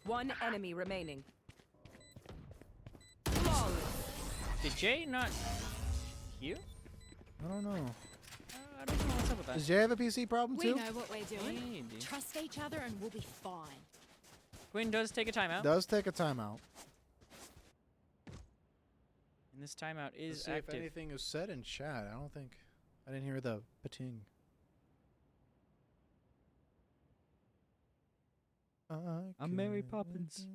One enemy remaining. Did Jay not hear? I don't know. I don't know what's up with that. Does Jay have a PC problem We too? know what we're doing. Maybe. Trust each other and we'll be fine. Quinn does take a timeout. Does take a timeout. And this timeout is Let's see active. if anything is said in chat. I didn't hear the pating. I'm Mary Poppins.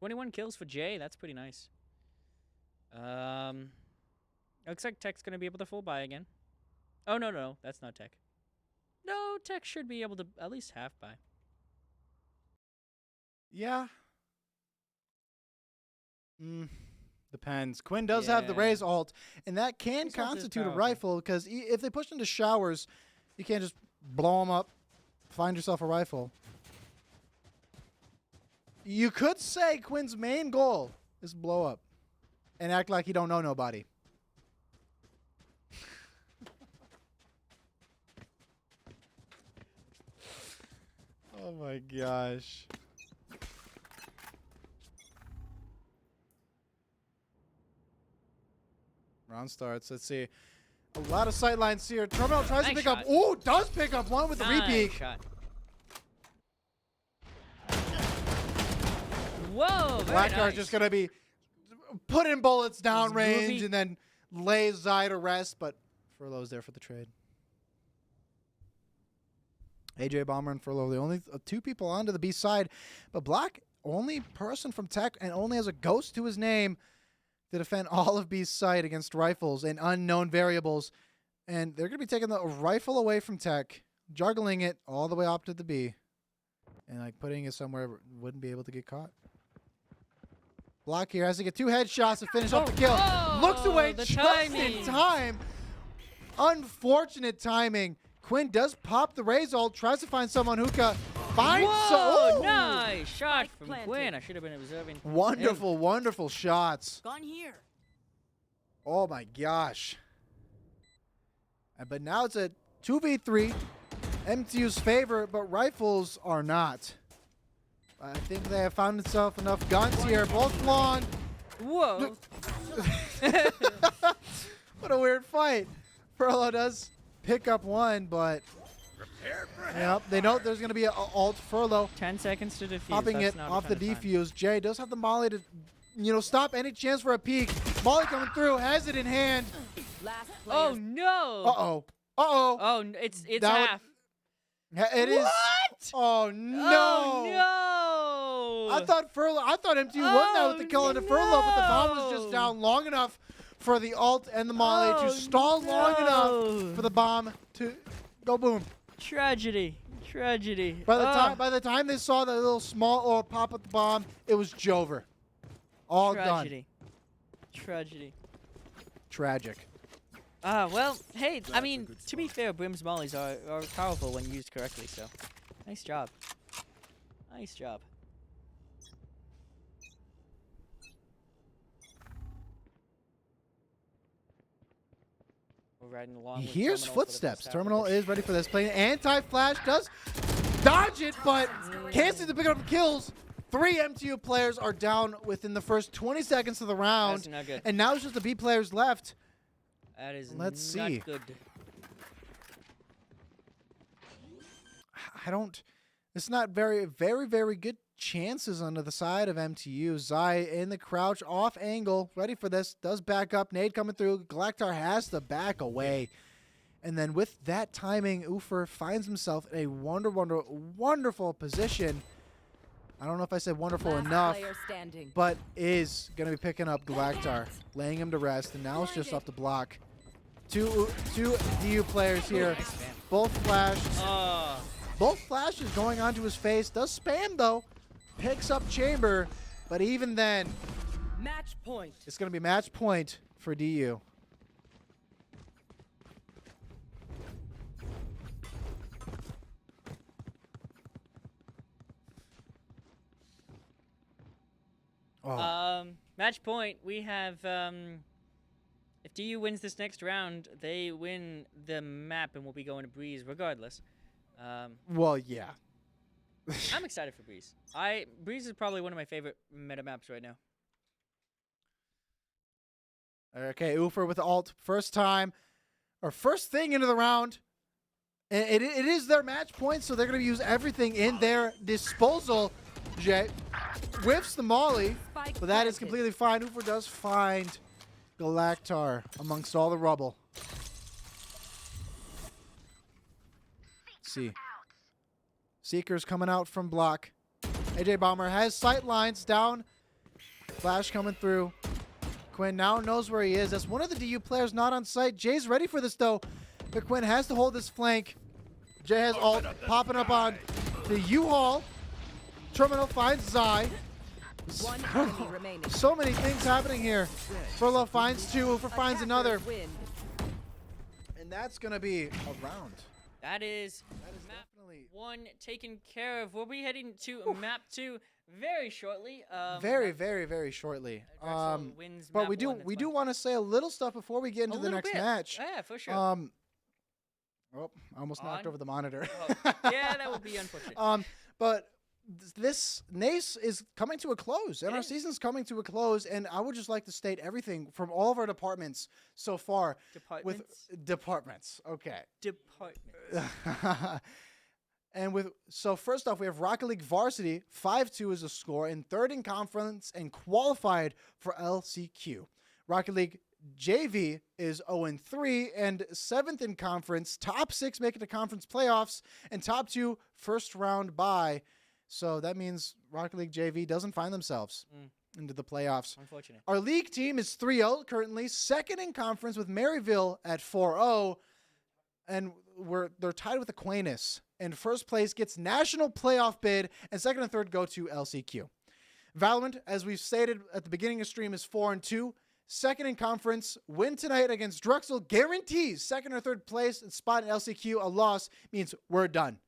$21 kills for Jay. That's pretty nice. Looks like Tech's gonna be able to full buy again. Oh no, that's not Tech. No, Tech should be able to at least half buy. Yeah. Depends. Quinn does have the Raze ult, and that can Raze ult is constitute a powerful. rifle, because if they push into Showers, you can't just blow them up, find yourself a rifle. You could say Quinn's main goal is blow up and act like he don't know nobody. Oh my gosh. Round starts. Let's see. A lot of sight lines here. Terminal tries to Nice pick up. shot. Ooh, does pick up one with the Nice repeat. shot. Whoa, very Blackguard's nice. just going to be putting bullets down It's range goofy. and then lays Zai to rest, but Furlough's there for the trade. AJ Bomber and Furlough, the only two people onto the B side, but Black, only person from Tech and only has a ghost to his name to defend all of B's side against rifles and unknown variables. And they're going to be taking the rifle away from Tech, juggling it all the way up to the B, and like putting it somewhere it wouldn't be able to get caught. Block here has to get 2 headshots to finish up the kill. Oh, Looks away the just timing. in time. Unfortunate timing. Quinn does pop the Raze ult, tries to find someone Hookah. finds Whoa, so nice shot Spike from planted. Quinn. I should have been observing. wonderful, wonderful shots. Gone here. Oh my gosh. But now it's a 2v3. MTU's favor, but rifles are not. I think they have found themselves enough guns here. Both long. Whoa. What a weird fight. Furlough does pick up one, but yep, they know there's going to be an alt Furlough. 10 seconds to defuse. Popping That's it not a off the ton of time. defuse. Jay does have the molly to, stop any chance for a peek. Molly coming through, has it in hand. Last Oh player. no. Uh-oh. Uh-oh. Oh, it's That would- half. It is. What? Oh, no. Oh no. I thought MTU won that with the kill into Furlough, but the bomb was just no. down long enough for the alt and the molly Oh, to stall long enough no. for the bomb to go boom. Tragedy. By the time they saw the little small orb pop up the bomb, it was Jover. All done. Tragedy. Tragic. Well, hey, I That's a mean, good to be spot. fair, Brim's mollies are powerful when used correctly, so nice job. Nice job. We're riding along He with hears Terminal for the footsteps. first half of Terminal this. is ready for this. Playing anti-flash, does dodge it, but can't seem to pick up the kills. 3 MTU players are down within the first 20 seconds of the round. That's not good. And now it's just the B players left. That is Let's not see. good. It's not very, very, very good chances on the side of MTU. Zai in the crouch, off angle, ready for this. Does back up. Nade coming through. Galactar has to back away. And then with that timing, Ufer finds himself in a wonderful position. I don't know if I said wonderful Last enough, player standing. but is going to be picking up Galactar, laying him to rest, and now it's just off the block. Two DU players here, Nice spam. both flash. Oh. Both flashes going onto his face. Does spam, though. Picks up Chamber, but even then, Match point. it's going to be match point for DU. Oh. Match point. We have if DU wins this next round, they win the map and we'll be going to Breeze regardless. Well, yeah. I'm excited for Breeze. Breeze is probably one of my favorite meta maps right now. Okay, Ufer with the ult. First thing into the round. And it is their match point, so they're going to use everything in their disposal. Jay whiffs the molly, Spike but that is planted. completely fine. Ufer does find Galactar amongst all the rubble. Let's see. Seeker's coming out from block. AJ Bomber has sight lines down. Flash coming through. Quinn now knows where he is. That's one of the DU players not on site. Jay's ready for this, though. But Quinn has to hold this flank. Jay has ult popping up on the U-Haul. Terminal finds Zai. One enemy remaining. So many things happening here. Furlough finds 2. Ufer finds Attackers another. Win. And that's going to be a round. That is map Definitely 1 taken care of. We'll be heading to map 2 very shortly. very, very, very shortly. Drexel wins But map we do 1, that's we fine. do want to say a little stuff before we get A into the little next bit. match. Yeah, for sure. Oh, I almost knocked On. over the monitor. Oh, yeah, that would be unfortunate. But this NACE is coming to a close, and It our is. season's coming to a close. And I would just like to state everything from all of our departments so far. Departments. With departments, okay. Departments. And so first off, we have Rocket League Varsity, 5-2 is a score, in third in conference and qualified for LCQ. Rocket League JV is 0-3 and 7th in conference, top 6 make it to conference playoffs, and top 2 first round bye. So that means Rocket League JV doesn't find themselves into the playoffs. Unfortunate. Our league team is 3-0 currently, second in conference with Maryville at 4-0, and they're tied with Aquinas. And first place gets national playoff bid, and second and third go to LCQ. Valorant, as we've stated at the beginning of stream, is 4-2. Second in conference, win tonight against Drexel guarantees second or third place and spot in LCQ. A loss means we're done.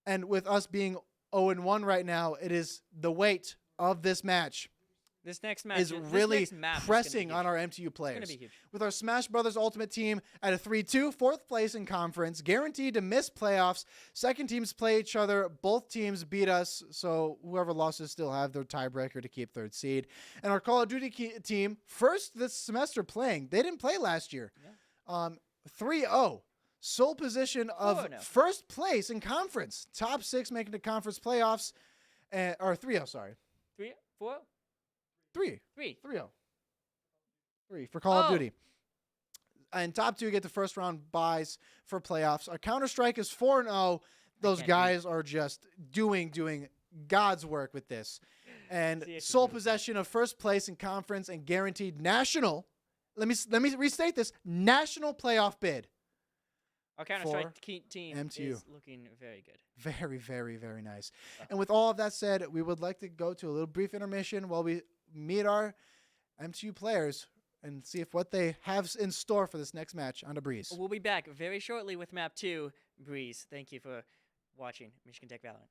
And with us being 0-1 right now, it is the weight of this match This next match is this really next map is gonna be pressing huge. on our MTU It's players. gonna be huge. With our Smash Brothers Ultimate team at a 3-2, fourth place in conference, guaranteed to miss playoffs. Second teams play each other. Both teams beat us, so whoever losses still have their tiebreaker to keep third seed. And our Call of Duty team, first this semester playing. They didn't play last year. 3-0. Sole position of 4-0. first place in conference. Top 6 making the conference playoffs. Or 3-0, sorry. 3, 4, 3. 3. 3-0. 3 for Call of Oh. Duty. And top 2 get the first round buys for playoffs. Our Counter-Strike is 4-0. Those can't guys are just doing God's work with this. And See, it's sole beautiful. possession of first place in conference and guaranteed national. Let me restate this. National playoff bid. Our Counter-Strike team MTU. is looking very good. Very, very, very nice. And with all of that said, we would like to go to a little brief intermission while we meet our MTU players and see if what they have in store for this next match on the Breeze. We'll be back very shortly with map 2, Breeze. Thank you for watching Michigan Tech Valorant.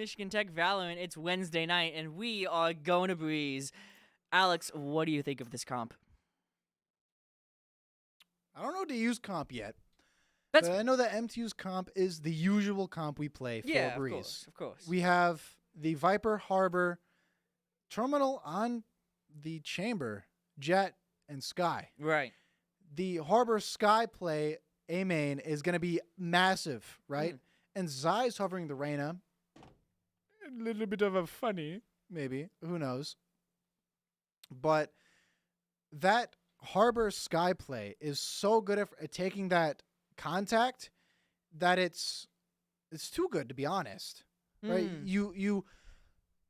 Michigan Tech Valorant. It's Wednesday night, and we are going to breeze. Alex, what do you think of this comp? I don't know to use comp yet. That's But I know that MTU's comp is the usual comp we play for yeah, Breeze. of course. We have the Viper, Harbor, Terminal on the Chamber, Jet, and Sky. Right. The Harbor Sky play, A main, is going to be massive, right? And Zai's hovering the Reyna. A little bit of a funny, maybe. Who knows? But that Harbor Sky play is so good at taking that contact that it's too good, to be honest. Right? You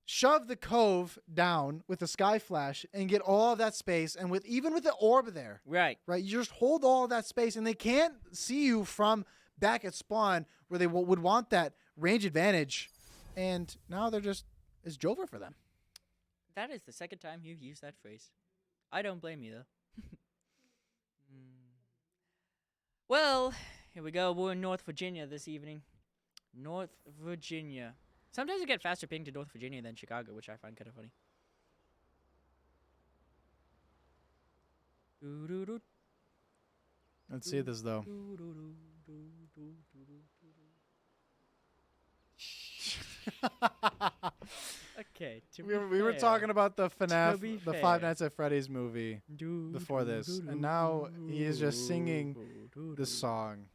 shove the cove down with the Sky Flash and get all of that space, and even with the orb there, Right. right? You just hold all of that space, and they can't see you from back at spawn where they would want that range advantage. And now it's Jover for them. That is the second time you've used that phrase. I don't blame you, though. Well, here we go. We're in North Virginia this evening. North Virginia. Sometimes I get faster ping to North Virginia than Chicago, which I find kind of funny. Let's see this, though. Okay, We were talking about the be FNAF, the fair. Five Nights at Freddy's movie before this, and now he is just singing the song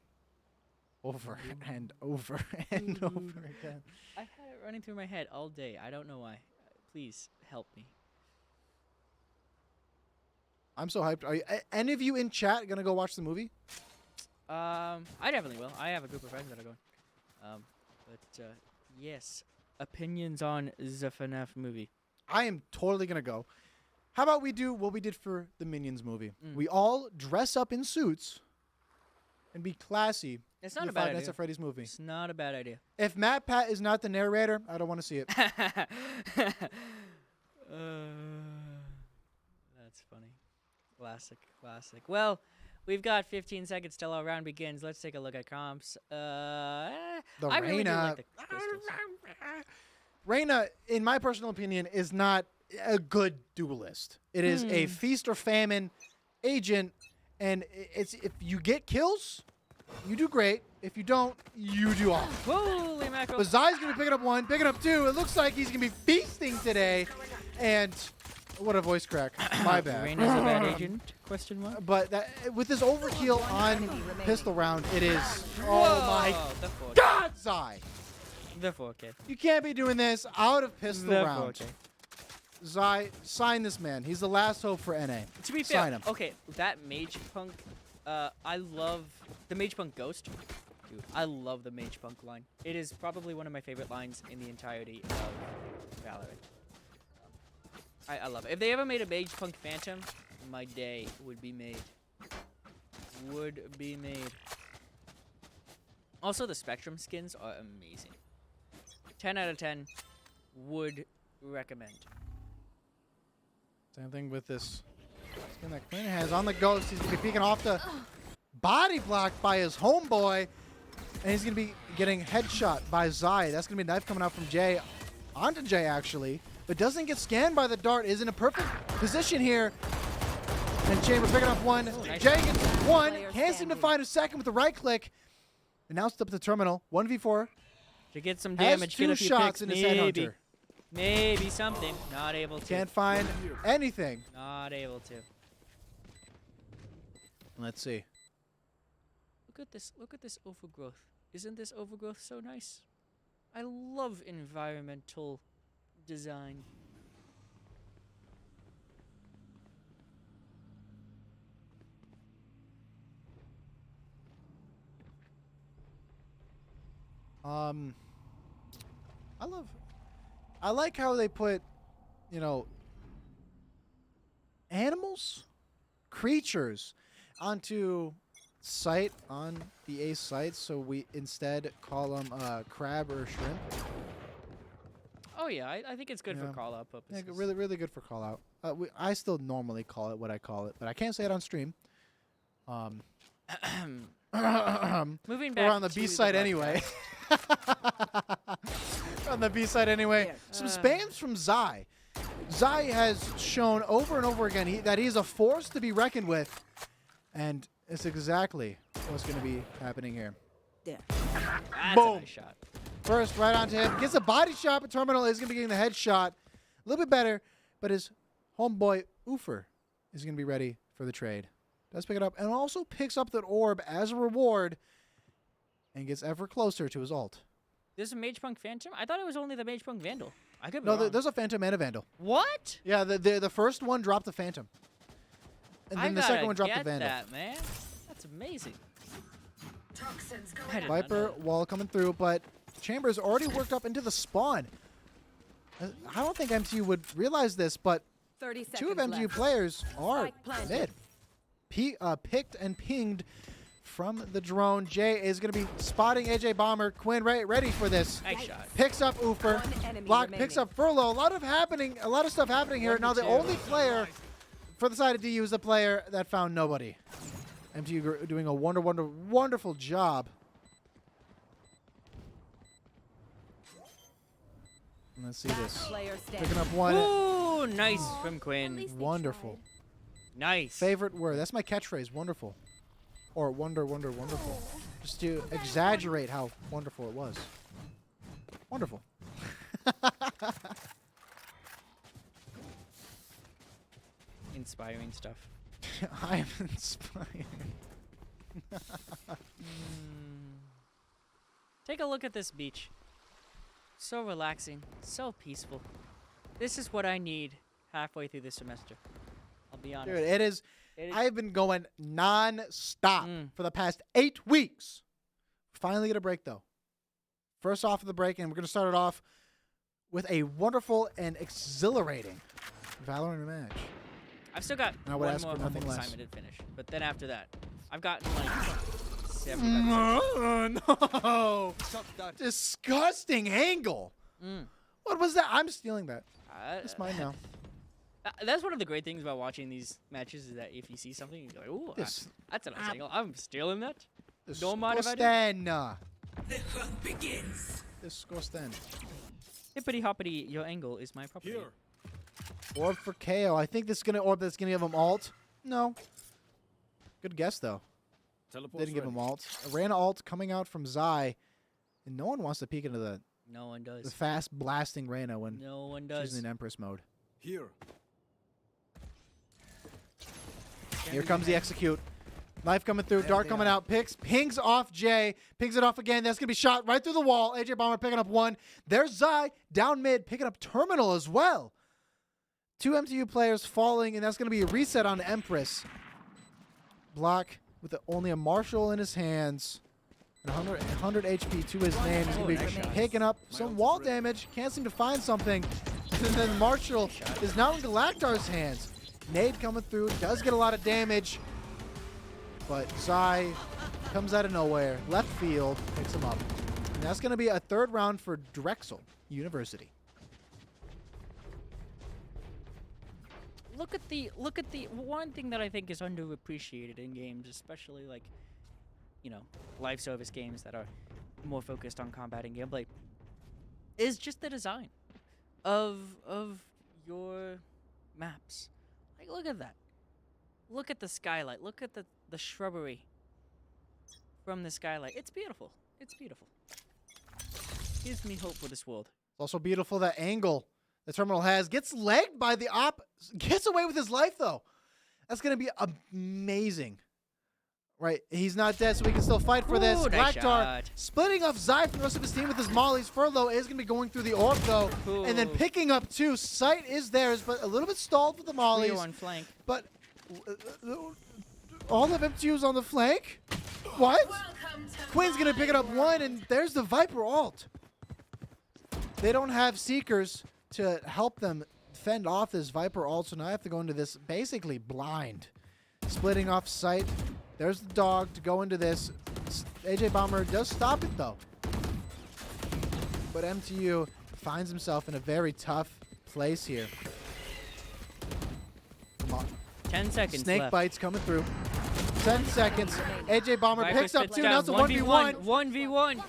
over and over and over again. I've had it running through my head all day. I don't know why. Please help me. I'm so hyped. Are you, any of you in chat gonna go watch the movie? I definitely will. I have a group of friends that are going. But yes, opinions on the FNAF movie. I am totally gonna go. How about we do what we did for the Minions movie? We all dress up in suits and be classy. It's in not the a bad Five Nights idea. at Freddy's movie. It's not a bad idea. If Matt Pat is not the narrator, I don't want to see it. That's funny. Classic. Well, we've got 15 seconds till our round begins. Let's take a look at comps. I really do like the crystals. Reyna, in my personal opinion, is not a good duelist. It is a feast or famine agent, and it's if you get kills, you do great. If you don't, you do awful. Holy mackerel. But Zai's going to be picking up one, picking up two. It looks like he's going to be feasting today. And what a voice crack. My bad. Reyna's a bad agent? Question mark? But with this overkill on pistol round, it is, oh my The 4K. God, Zai. The 4K. You can't be doing this out of pistol The round. 4K. Zai, sign this man. He's the last hope for NA. To be fair, Sign him. okay, that Mage Punk, I love the Mage Punk Ghost. Dude, I love the Mage Punk line. It is probably one of my favorite lines in the entirety of Valorant. I love it. If they ever made a Mage Punk Phantom, my day would be made. Also, the Spectrum skins are amazing. 10 out of 10. Would recommend. Same thing with this skin that Quinn has on the Ghost. He's going to be peeking off the body block by his homeboy. And he's going to be getting headshot by Zai. That's going to be a knife coming out from Jay. Onto Jay, actually. But doesn't get scanned by the dart. Is in a perfect position here. And Chamber picking up one. Nice. Jay gets one. Player Can't seem to standing. find a second with the right click. And now it's up the terminal. 1v4. To get some Has damage, two get a few shots picks, in his maybe. headhunter. Maybe something. Not able to. Can't find anything. Not able to. Let's see. Look at this. Look at this overgrowth. Isn't this overgrowth so nice? I love environmental design. I like how they put, animals, creatures onto site on the ACE site, so we instead call them crab or shrimp. Oh yeah, I think it's good for Yeah. call-out Yeah, purposes. really, really good for call out. I still normally call it what I call it, but I can't say it on stream. Moving back We're on the to B side broadcast. anyway. on the B side anyway. Some spams from Zai. Zai has shown over and over again that he's a force to be reckoned with. And it's exactly what's going to be happening here. There. That's Boom. a nice shot. First, right onto him. Gets a body shot, but Terminal is going to be getting the headshot. A little bit better, but his homeboy, Oofer, is going to be ready for the trade. Does pick it up, and also picks up that orb as a reward, and gets ever closer to his ult. There's a Mage Punk Phantom? I thought it was only the Mage Punk Vandal. I could be No, wrong. there's a Phantom and a Vandal. What? Yeah, the first one dropped the Phantom. And then the second one dropped the Vandal. That, man. That's amazing. I did not know Viper that. wall coming through, but Chamber's already worked up into the spawn. I don't think MTU would realize this, but 30 seconds two of MTU left. players are Spike planted. mid. Picked and pinged from the drone. Jay is going to be spotting AJ Bomber. Quinn ready for this. Nice shot. Picks up Oofer. One enemy Block remaining. picks up Furlough. A lot of stuff happening here. Now the only player for the side of DU is the player that found nobody. MTU doing a wonderful job. Let's see Last this. player standing. Picking up one. Ooh, nice from Quinn. Wonderful. Nice. Favorite word. That's my catchphrase. Wonderful. Or wonderful. Just to exaggerate how wonderful it was. Wonderful. Inspiring stuff. I am inspired. Take a look at this beach. So relaxing, so peaceful. This is what I need halfway through this semester. I'll be honest. Dude, it is. It is- I have been going non-stop Mm. for the past 8 weeks. Finally get a break, though. First off of the break, and we're going to start it off with a wonderful and exhilarating Valorant match. I've still got I would one ask more for nothing homework less. assignment to finish. But then after that, I've gotten like 75%. No! Disgusting angle. Mm. What was that? I'm stealing that. It's It's mine now. That's one of the great things about watching these matches is that if you see something, you go, "Ooh, This- that's a nice angle. I'm stealing that." Don't mind if I do. Disgusting. Hippity hoppity, your angle is my property. Here. Orb for KO. I think this is gonna orb that's gonna give him alt. No. Good guess though. Teleport Didn't give him alt. Arena alt coming out from Zai, and no one wants to peek into the No one does. fast blasting Reyna when No one she's does. in Empress mode. Here. Here comes the execute. Knife coming through, dart coming out, pings off Jay, pings it off again. That's gonna be shot right through the wall. AJ Bomber picking up one. There's Zai down mid, picking up Terminal as well. 2 MTU players falling, and that's gonna be a reset on Empress. Block with only a Marshall in his hands. And 100 HP to his name. He's gonna be nice shot. picking up some wall damage. Can't seem to find something. And then Marshall is now in Galactar's hands. Nade coming through, does get a lot of damage. But Zai comes out of nowhere, left field, picks him up. And that's going to be a 3rd round for Drexel University. Look at the one thing that I think is underappreciated in games, especially like, you know, live service games that are more focused on combat and gameplay, is just the design of your maps. Like, look at that. Look at the skylight. Look at the shrubbery from the skylight. It's beautiful. It's beautiful. Gives me hope for this world. It's also beautiful that angle the Terminal has. Gets legged by the op. Gets away with his life, though. That's going to be amazing. Right, he's not dead, so we can still fight for this. Ooh, nice Galactar shot. splitting off Zai from the rest of his team with his mollies. Furlough is going to be going through the orb, though. And then Ooh. picking up 2. Sight is theirs, but a little bit stalled with the mollies. Cleo on flank. But all of MTU's on the flank? What? Quinn's going to pick it up 1, and there's the Viper ult. They don't have Seekers to help them fend off this Viper ult, so now I have to go into this basically blind. Splitting off Sight. There's the dog to go into this. AJ Bomber does stop it, though. But MTU finds himself in a very tough place here. Come on. 10 seconds Snake left. bites coming through. 10 seconds. AJ Bomber Viper picks up spits 2. down. Now it's a 1v1. 1v1.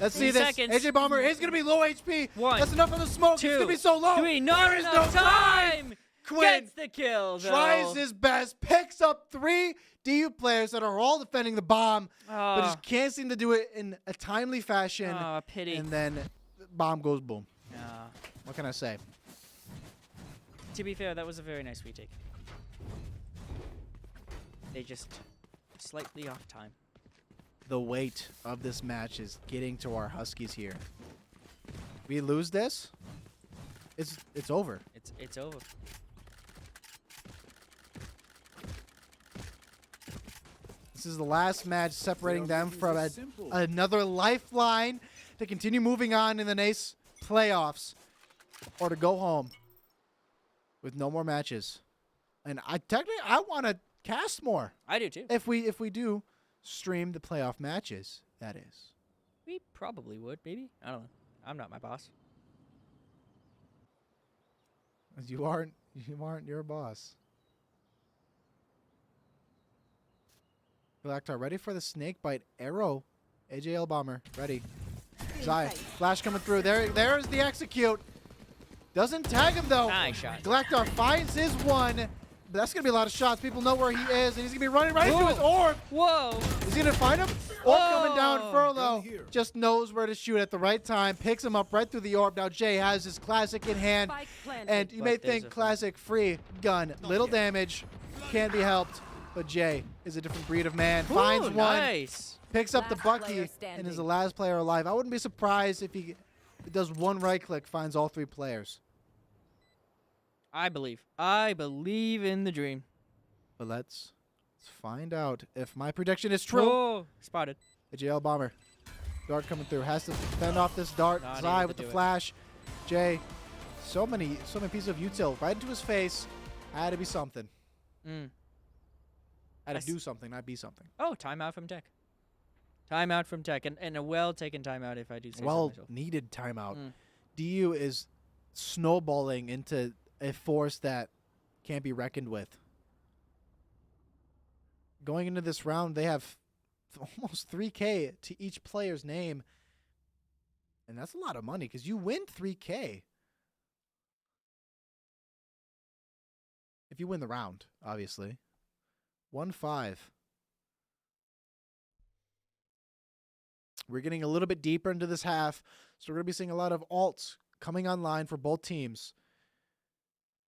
Let's see 10 this. seconds. AJ Bomber is going to be low HP. 1, That's enough for the smoke. It's 2, going to be so low. 3. No, There is no time. Quinn Gets the kill, though. tries his best, picks up 3 DU players that are all defending the bomb, but just can't seem to do it in a timely fashion. Oh, pity. And then the bomb goes boom. Ah. What can I say? To be fair, that was a very nice retake. They just slightly off time. The weight of this match is getting to our Huskies here. We lose this, it's over. It's over. This is the last match separating them from simple. another lifeline to continue moving on in the NACE playoffs or to go home with no more matches. And I want to cast more I do too. if we do stream the playoff matches, that is. We probably would, maybe. I don't know. I'm not my boss. You aren't your boss. Galactar ready for the snake bite arrow. AJL bomber ready. Zai flash coming through. There's the execute. Doesn't tag him though. Nice shot. Galactar finds his one. But that's gonna be a lot of shots. People know where he is, and he's gonna be running right into his orb. Whoa. Is he gonna find him? Orb coming down. Whoa. Furlough Gun here. just knows where to shoot at the right time. Picks him up right through the orb. Now Jay has his classic in hand. Spike planted. And you But may there's think a- classic free gun, little damage, can't be helped. But Jay is a different breed of man. Finds Ooh, one, nice. picks up the Last Bucky, player and is standing. the last player alive. I wouldn't be surprised if he does one right click, finds all 3 players. I believe in the dream. But let's find out if my prediction is true. Oh, spotted. The JL bomber. Dart coming through. Has to fend off this dart. Not Zai able with to the do it. flash. Jay, so many pieces of util right into his face. Had to be something. Mm. Had I to do something, not be something. Oh, timeout from Tech. Timeout from Tech, and a well-taken timeout if I do say so Well myself. needed timeout. Mm. DU is snowballing into a force that can't be reckoned with. Going into this round, they have almost 3K to each player's name. And that's a lot of money because you win 3K. If you win the round, obviously. 1-5. We're getting a little bit deeper into this half, so we're going to be seeing a lot of alts coming online for both teams.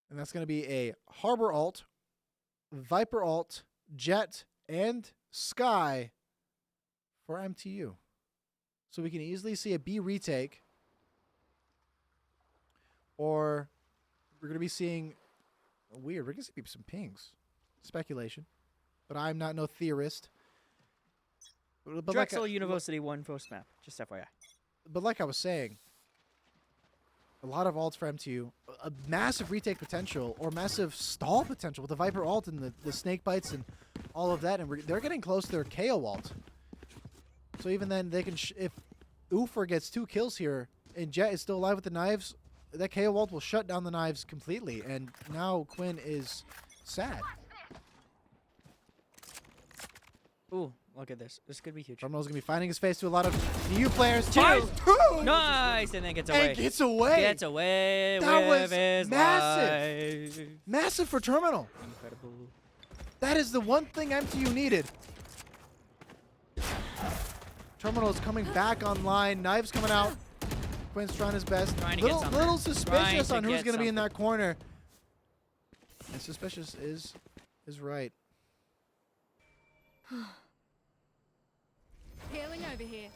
And that's going to be a Harbor alt, Viper alt, Jet, and Sky for MTU. So we can easily see a B retake. Or we're going to be seeing... Weird, we're going to see some pings. Speculation. But I'm not no theorist. But Drexel University won first map. Just FYI. But like I was saying, a lot of alts for MTU, a massive retake potential or massive stall potential with the Viper alt and the snake bites and all of that, and they're getting close to their KO alt. So even then, they can if Oofer gets 2 kills here and Jet is still alive with the knives, that KO alt will shut down the knives completely, and now Quinn is sad. Ooh, look at this. This could be huge. Terminal's gonna be finding his face to a lot of DU players. Two. Finds 2! Nice, and then gets away. And gets away. Gets away That with was his massive. life. Massive for Terminal. Incredible. That is the one thing MTU needed. Terminal is coming back online. Knives coming out. Quinn's trying his best. Trying to get something. Little suspicious Trying on to who's get going to be in something. that corner. And suspicious is right. Healing over here.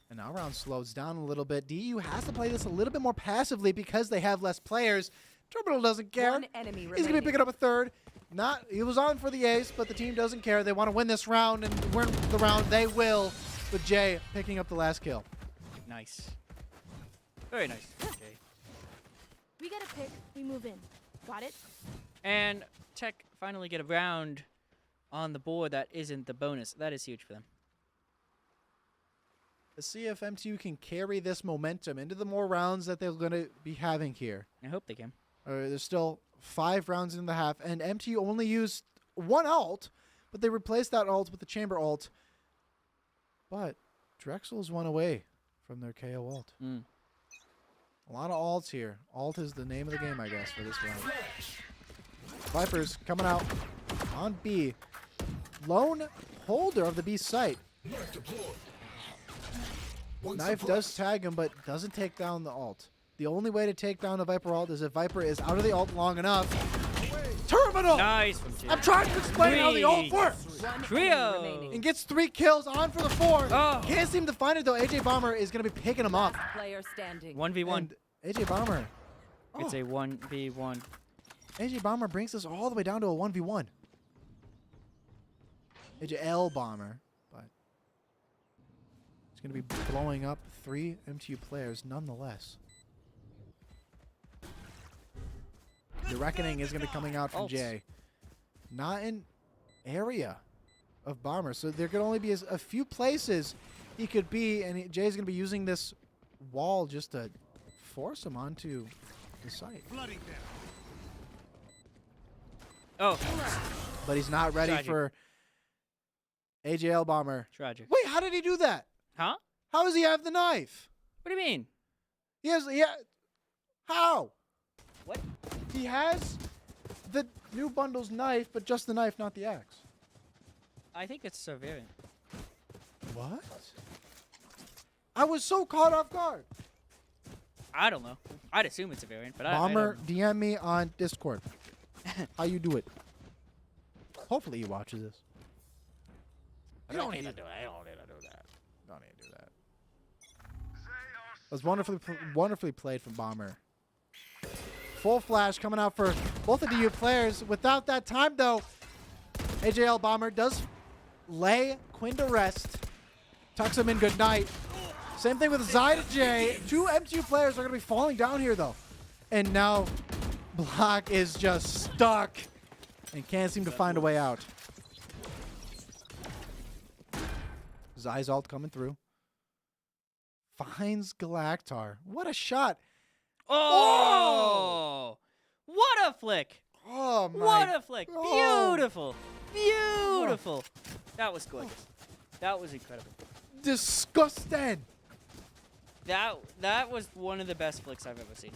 And now round slows down a little bit. DU has to play this a little bit more passively because they have less players. Terminal doesn't care. One enemy He's going to be remaining. picking up a third. He was on for the ace, but the team doesn't care. They want to win this round and win the round. They will, with Jay picking up the last kill. Nice. Very nice. Okay. We get a pick. We move in. Got it? And Tech finally get a round on the board that isn't the bonus. That is huge for them. To see if MTU can carry this momentum into the more rounds that they're going to be having here. I hope they can. There's still 5 rounds in the half, and MTU only used 1 ult, but they replaced that ult with the chamber ult. But Drexel's one away from their KO ult. A lot of ults here. Ult is the name of the game, I guess, for this round. Vipers coming out on B. Lone holder of the B site. Knife does tag him, but doesn't take down the ult. The only way to take down the Viper ult is if Viper is out of the ult long enough. Terminal! Nice from Jay. I'm trying to explain how the ult works. One Trio. enemy remaining. And gets 3 kills on for the 4. Oh. Can't seem to find it, though. AJ Bomber is going to be picking him up. Player standing. 1v1. And AJ Bomber. It's a 1v1. AJ Bomber brings us all the way down to a 1v1. AJ Bomber. But it's going to be blowing up 3 MTU players nonetheless. The Reckoning is going to be coming out from Ult. Jay. Not in area of Bomber. So there could only be a few places he could be, and Jay's going to be using this wall just to force him onto the site. Oh, But he's not ready Tragic. for AJL Bomber. tragic. Wait, how did he do that? Huh? How does he have the knife? What do you mean? How? What? He has the new bundle's knife, but just the knife, not the axe. I think it's a variant. What? I was so caught off guard. I don't know. I'd assume it's a variant, but I Bomber, don't know. DM me on Discord. How you do it? Hopefully he watches this. I don't need to do that. I don't need to do that. Don't need to do that. It was wonderfully played from Bomber. Full flash coming out for both of you players. Without that time, though, AJL Bomber does lay Quinn to rest. Tucks him in good night. Same thing with Zyda J. 2 MTU players are going to be falling down here, though. And now Block is just stuck and can't seem to find a way out. Zai's ult coming through. Finds Galactar. What a shot. Oh! What a flick! Oh, my. What a flick! Oh. Beautiful! Beautiful! That was gorgeous. That was incredible. Disgusting. That was one of the best flicks I've ever seen.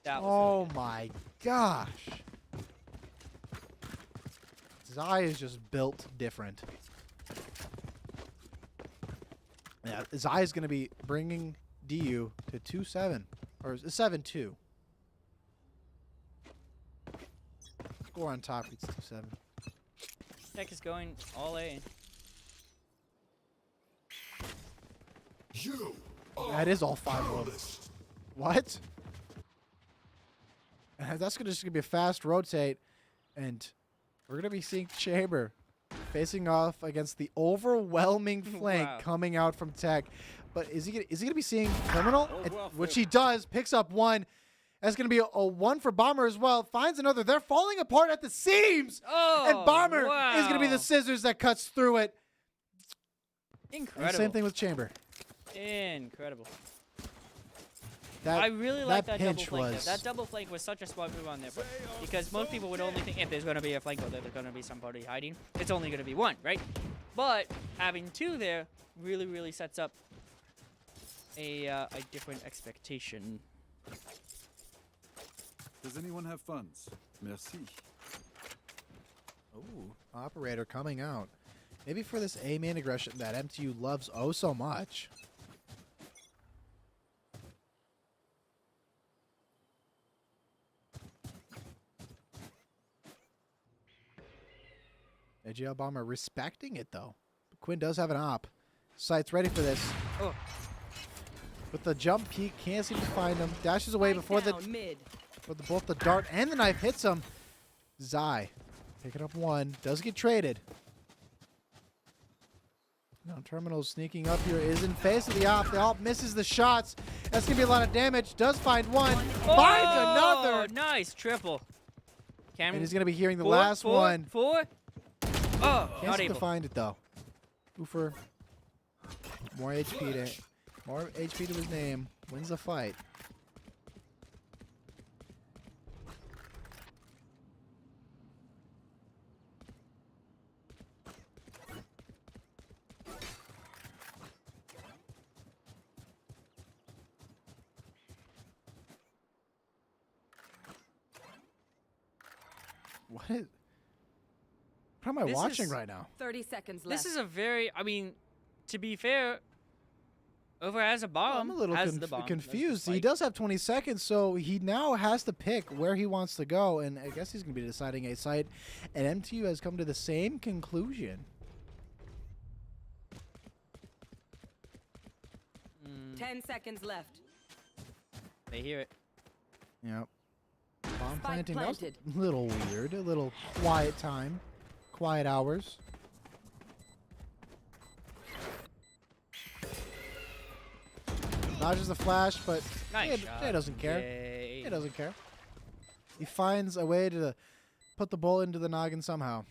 That was Oh, really good. my gosh. Zai is just built different. Yeah, Zai is going to be bringing DU to 2-7. Or 7-2. Score on top, it's 2-7. Tech is going all A. That is all 5 of them. What? That's just gonna be a fast rotate, and we're gonna be seeing Chamber facing off against the overwhelming flank Wow. coming out from Tech. But is he gonna be seeing Criminal? Which he does. Picks up 1. That's gonna be a 1 for Bomber as well. Finds another. They're falling apart at the seams. Oh, And Bomber is gonna be the wow. scissors that cuts through it. And Incredible. same thing with Chamber. Incredible. That, I really like that double pinch flank. was. That double flank was such a smart move on there, but because most people would only think if there's going to be a flank, or there's going to be somebody hiding, it's only going to be 1, right? But having 2 there really sets up a different expectation. Does anyone have funds? Merci. Ooh, operator coming out. Maybe for this A main aggression that MTU loves oh so much. AGL Bomber respecting it though. But Quinn does have an op. Sight's ready for this. Oh, With the jump peek, can't seem to find him. Dashes away before Down mid. both the dart and the knife hits him. Zai picking up 1. Does get traded. Now Terminal sneaking up here is in face of the op. The op misses the shots. That's going to be a lot of damage. Does find 1. Finds another. Nice triple. Can And he's going to be hearing the 4, last 4, one. 4. Oh, Can't not seem able. to find it though. Oofer. More HP to his name. Wins the fight. What am I This watching is- right now? 30 seconds left. This is a very, I mean, to be fair, Over has a bomb. I'm a little has the bomb. That's the confused. He spike. does have 20 seconds, so he now has to pick where he wants to go, and I guess he's going to be deciding a site. And MTU has come to the same conclusion. 10 seconds left. They hear it. Yep. Bomb Spike planting. That was planted. a little weird. A little quiet time. Quiet hours. Dodges the flash, but Nice Jay shot. doesn't care. Yay. He doesn't care. He finds a way to put the bullet into the noggin somehow.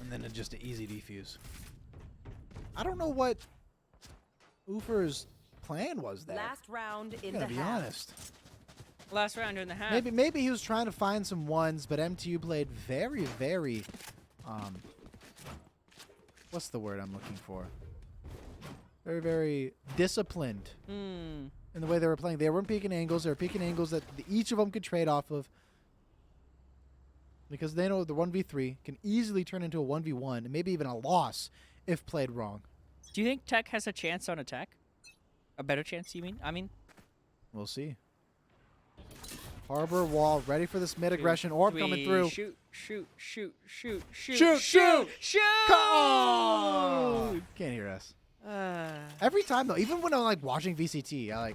And then just an easy defuse. I don't know what Ufer's plan was there. Last round in I'm gonna the be half. honest. Last round in the half. Maybe he was trying to find some ones, but MTU played very, very what's the word I'm looking for? Very, very disciplined in the way they were playing. They weren't picking angles. They were picking angles that each of them could trade off of, because they know the 1v3 can easily turn into a 1v1 and maybe even a loss if played wrong. Do you think Tech has a chance on attack? A better chance, you mean? I mean, We'll see. Harbor wall ready for this mid aggression. Orb coming through. Shoot, shoot, shoot, shoot, shoot, Shoot, shoot! shoot! Oh! Can't hear us. Uh, Every time though, even when I'm like watching VCT, I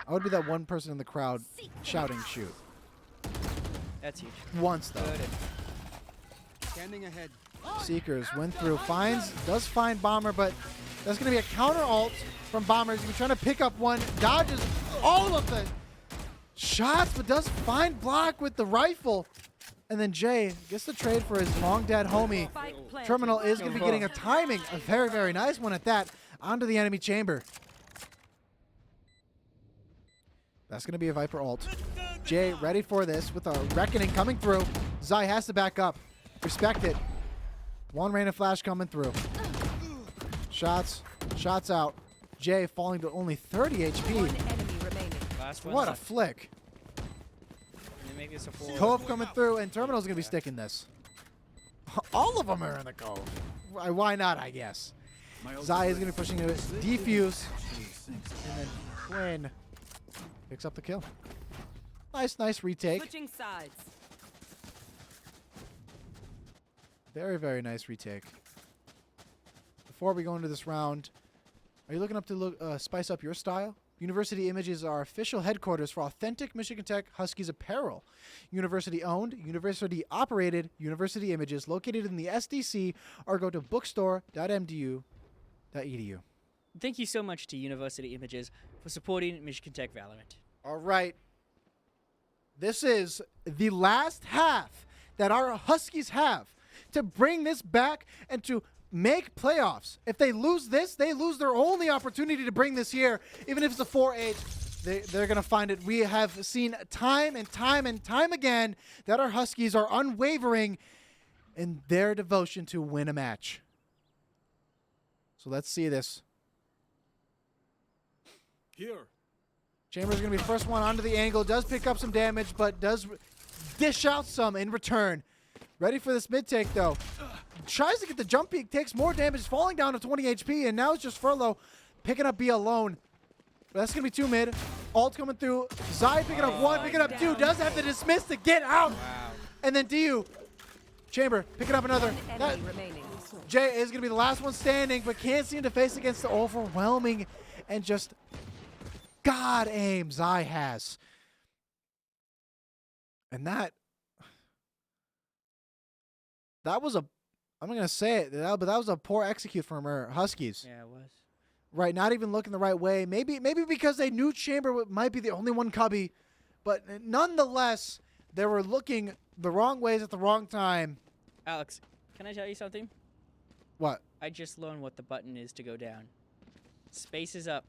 would be that one person in the crowd shouting shoot. that's huge. Once though. Good. Scanning ahead. Seekers went through, does find Bomber, but that's gonna be a counter ult from Bomber. He's trying to pick up one, dodges all of the shots, but does find block with the rifle. And then Jay gets the trade for his long dead homie. Spike planted. Terminal is going to be getting a timing, a very, very nice one at that, onto the enemy chamber. That's going to be a Viper ult. Jay ready for this with a Reckoning coming through. Zai has to back up. Respect it. One random flash coming through. Shots out. Jay falling to only 30 One HP. enemy remaining. Last one. What a flick. They make this a 4. Cove coming through, and Terminal's going to be sticking this. All of them are in the Cove. Why not, I guess. Zai is going to be pushing into it. Defuse. And then Quinn picks up the kill. Nice retake. Switching sides. Very, very nice retake. Before we go into this round, are you looking up to spice up your style? University Images are official headquarters for authentic Michigan Tech Huskies apparel. University owned, university operated, University Images located in the SDC, or go to bookstore.mdu.edu. Thank you so much to University Images for supporting Michigan Tech Valorant. All right. This is the last half that our Huskies have to bring this back and to make playoffs. If they lose this, they lose their only opportunity to bring this here. Even if it's a 4-8, they're going to find it. We have seen time and time and time again that our Huskies are unwavering in their devotion to win a match. So let's see this. Here. Chambers is going to be the first one onto the angle. Does pick up some damage, but does dish out some in return. Ready for this mid take, though. Tries to get the jump peak, takes more damage, falling down to 20 HP, and now it's just Furlough picking up B alone. But that's going to be 2 mid. Ult coming through. Zai picking up 1, picking up 2. Does have to dismiss to get out. Wow. And then DU. Chamber picking up another. One That, enemy remaining. Jay is going to be the last one standing, but can't seem to face against the overwhelming and just God aim Zai has. And that was a, I'm going to say it, but that was a poor execute from our Huskies. Yeah, it was. Right, not even looking the right way. Maybe because they knew Chamber might be the only one cubby, but nonetheless, they were looking the wrong ways at the wrong time. Alex, can I tell you something? What? I just learned what the button is to go down. Space is up.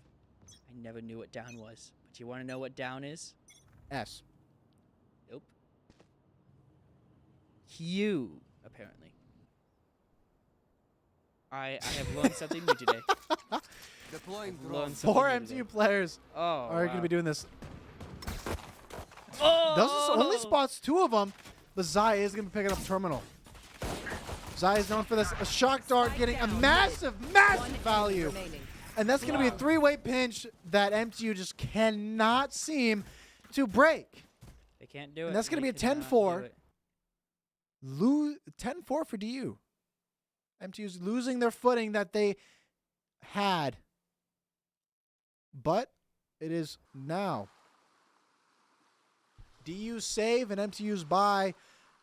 I never knew what down was. But you want to know what down is? S. Nope. Q, apparently. I have learned something new today. Deploying Blown drone. something 4 into MTU there. players Oh, are going to be doing this. Oh! Those only spots 2 of them, but Zai is going to be picking up terminal. Zai is known for this. A shock dart getting a massive value. Remaining. And that's going to be a 3-way pinch that MTU just cannot seem to break. They can't do it. And that's gonna They be a cannot 10-4. do it. 10-4 for DU. MTU's losing their footing that they had. But it is now. DU's save and MTU's buy.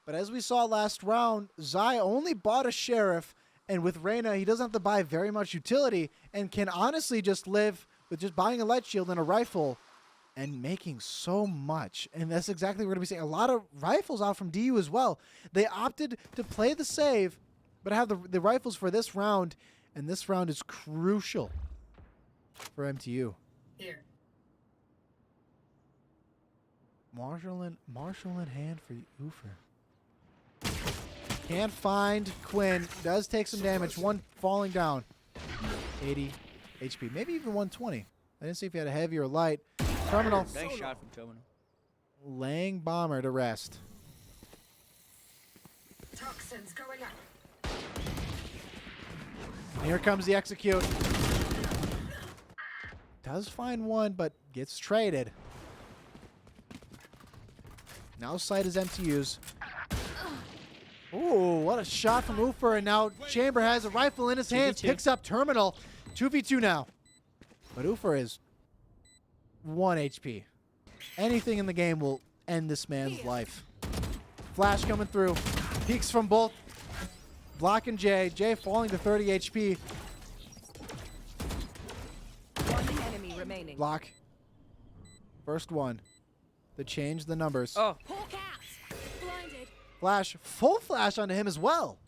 But as we saw last round, Zai only bought a Sheriff. And with Reyna, he doesn't have to buy very much utility and can honestly just live with just buying a light shield and a rifle and making so much. And that's exactly what we're going to be seeing. A lot of rifles out from DU as well. They opted to play the save, but have the rifles for this round. And this round is crucial for MTU. Here. Marshall in hand for Ufer. Can't find Quinn. Does take some damage. One falling down. 80 HP. Maybe even 120. I didn't see if he had a heavy or light. Terminal. Nice shot from Terminal. Laying Bomber to rest. Toxins going up. And here comes the execute. Does find one, but gets traded. Now sight is MTU's. Ooh, what a shot from Ufer, and now Chamber has a rifle in his hands, 2v2. picks up Terminal. 2v2 now. But Ufer is 1 HP. Anything in the game will end this man's life. Flash coming through. Peeks from both Block and Jay. Jay falling to 30 HP. One enemy remaining. Block. First one. To change the numbers. Oh, Hawk out. Blinded. Flash. Full flash onto him as well.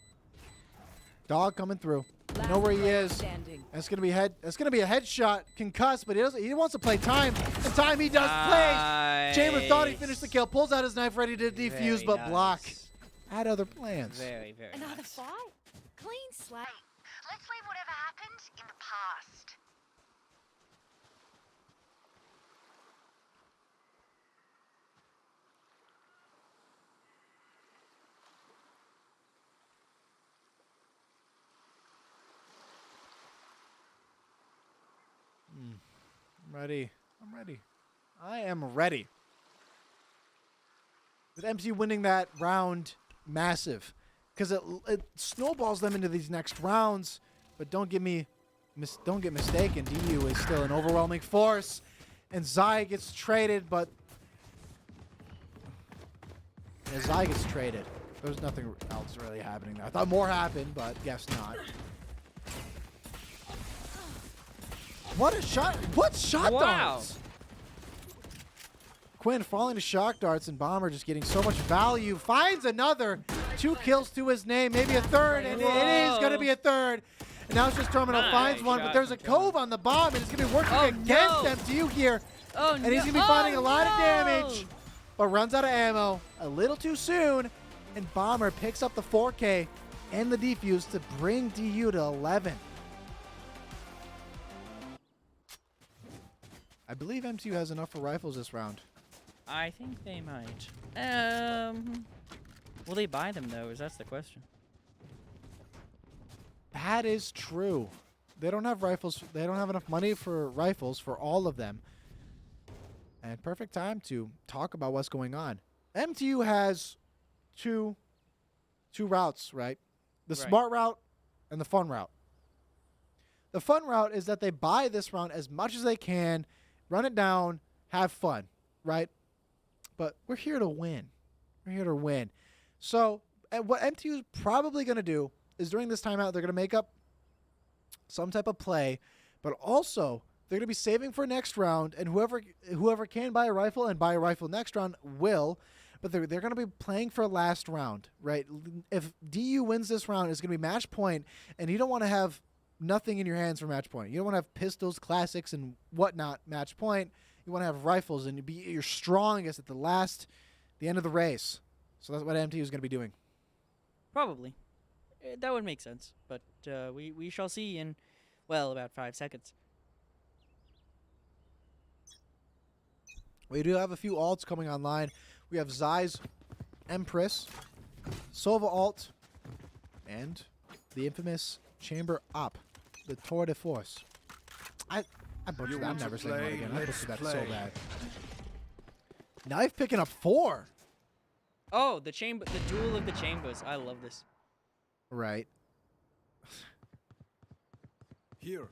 Dog coming through. Last Know where he player is. standing. That's gonna be a headshot, concussed, but he wants to play time. And time he does play. Chamber thought he finished the kill, pulls out his knife ready to defuse, Very but nice. Block had other plans. Very, very Another nice. fight. Clean slate. Let's leave whatever happened in the past. I'm ready. I'm ready. I am ready. With MTU winning that round, massive, because it snowballs them into these next rounds. But don't get mistaken. DU is still an overwhelming force, and Zai gets traded. But yeah, Zai gets traded. There's nothing else really happening there. I thought more happened, but guess not. What a shot! What shot Wow. darts? Quinn falling to shock darts, and Bomber just getting so much value. Finds another. 2 kills to his name, maybe a third, and it is going to be a third. And now it's just Terminal Nice finds one, but shot there's a from Terminal. cove on the bomb, and it's going to be working Oh, against no. MTU here. Oh, And he's going to be finding a lot of damage, but runs out of ammo a little too soon. And Bomber picks up the 4K and the defuse to bring DU to 11. I believe MTU has enough for rifles this round. I think they might. Will they buy them though? That's the question. That is true. They don't have rifles. They don't have enough money for rifles for all of them. And perfect time to talk about what's going on. MTU has two routes, right? The Right. smart route and the fun route. The fun route is that they buy this round as much as they can, run it down, have fun, right? But we're here to win. We're here to win. So what MTU is probably going to do is during this timeout, they're going to make up some type of play, but also they're going to be saving for next round, and whoever can buy a rifle and buy a rifle next round will, but they're going to be playing for last round, right? If DU wins this round, it's going to be match point, and you don't want to have nothing in your hands for match point. You don't want to have pistols, classics, and whatnot match point. You want to have rifles and be your strongest at the end of the race. So that's what MTU is going to be doing. Probably. That would make sense. But we shall see in, well, about 5 seconds. We do have a few alts coming online. We have Zai's Empress, Sova alt, and the infamous Chamber Op, the Tour de Force. I butchered that. I'm never saying that again. I butchered that so bad. Knife picking up 4. Oh, the duel of the chambers. I love this. Right. Here.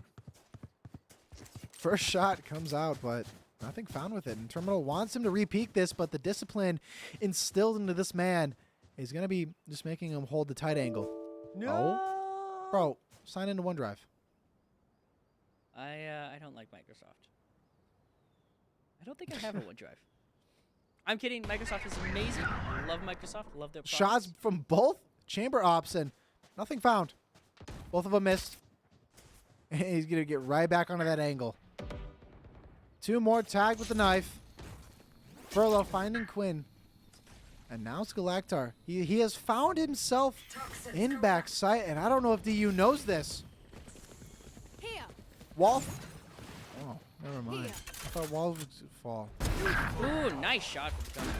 First shot comes out, but nothing found with it. And Terminal wants him to repeat this, but the discipline instilled into this man is going to be just making him hold the tight angle. No. Oh. Bro, sign into OneDrive. I don't like Microsoft. I don't think I have a OneDrive. I'm kidding. Microsoft is amazing. I love Microsoft. Love their products. Shots from both chamber ops and nothing found. Both of them missed. And he's going to get right back onto that angle. 2 more tagged with the knife. Furlough finding Quinn. And now it's Galactar. He has found himself in backside, and I don't know if DU knows this. Here. Wall. Oh, never mind. I thought Wall would fall. Ooh, nice shot from Gunner.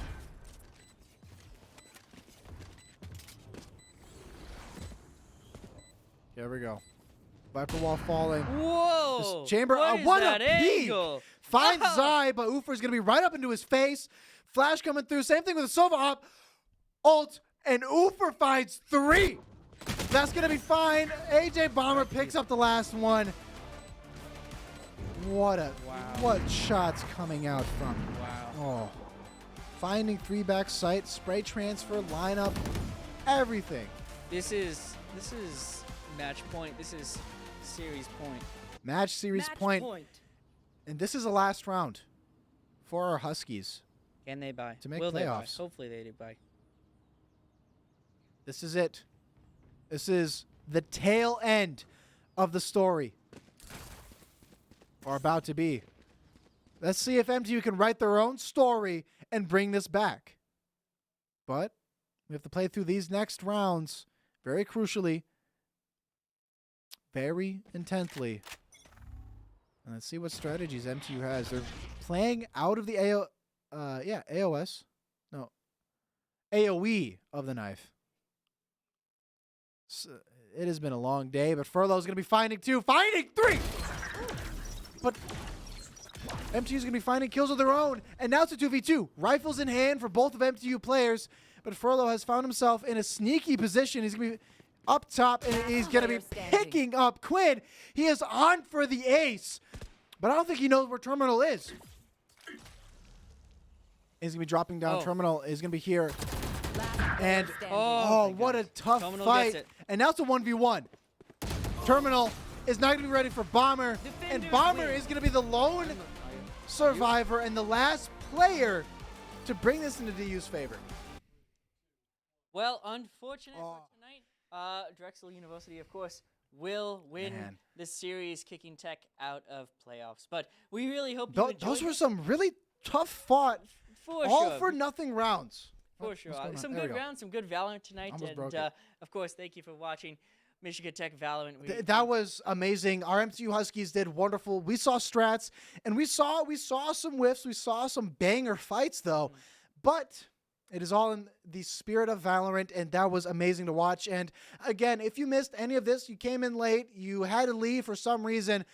Here we go. Viper Wall falling. Whoa! This chamber. What is What that a peek! angle? Finds Oh. Zai, but Ufer's going to be right up into his face. Flash coming through. Same thing with the Sova op. Ult, and Ufer finds 3. That's going to be fine. AJ Bomber picks up the last one. What shots coming out from. Wow. Oh. Finding 3 back sight, spray transfer, lineup, everything. This is match point. This is series point. Match series Match point. And this is the last round for our Huskies. Can they buy? To make Will they buy? playoffs. Hopefully they do buy. This is it. This is the tail end of the story. Or about to be. Let's see if MTU can write their own story and bring this back. But we have to play through these next rounds very crucially, very intently. And let's see what strategies MTU has. They're playing out of the AOS. No. AOE of the knife. So it has been a long day, but Furlough's going to be finding 2. Finding 3! But MTU's going to be finding kills of their own. And now it's a 2v2. Rifles in hand for both of MTU players. But Furlough has found himself in a sneaky position. He's going to be up top, and he's going to be picking up Quinn. He is on for the ace. But I don't think he knows where Terminal is. He's going to be dropping down Terminal. He's going to be here. And, oh, what a tough Terminal fight. gets it. And now it's a 1v1. Terminal is not going to be ready for Bomber. And Bomber is going to be the lone survivor and the last player to bring this into DU's favor. Well, unfortunate for tonight. Drexel University, of course, will win this series, kicking Tech out of playoffs. But we really hope you enjoyed Those were it. some really tough fought, For all sure. for nothing rounds. For Oh, sure. what's going on? Some There we good go. rounds, some good Valorant tonight. Almost And, broke it. of course, thank you for watching Michigan Tech Valorant. That was amazing. Our MTU Huskies did wonderful. We saw strats, and we saw some whiffs. We saw some banger fights, though. But it is all in the spirit of Valorant, and that was amazing to watch. And again, if you missed any of this, you came in late, you had to leave for some reason,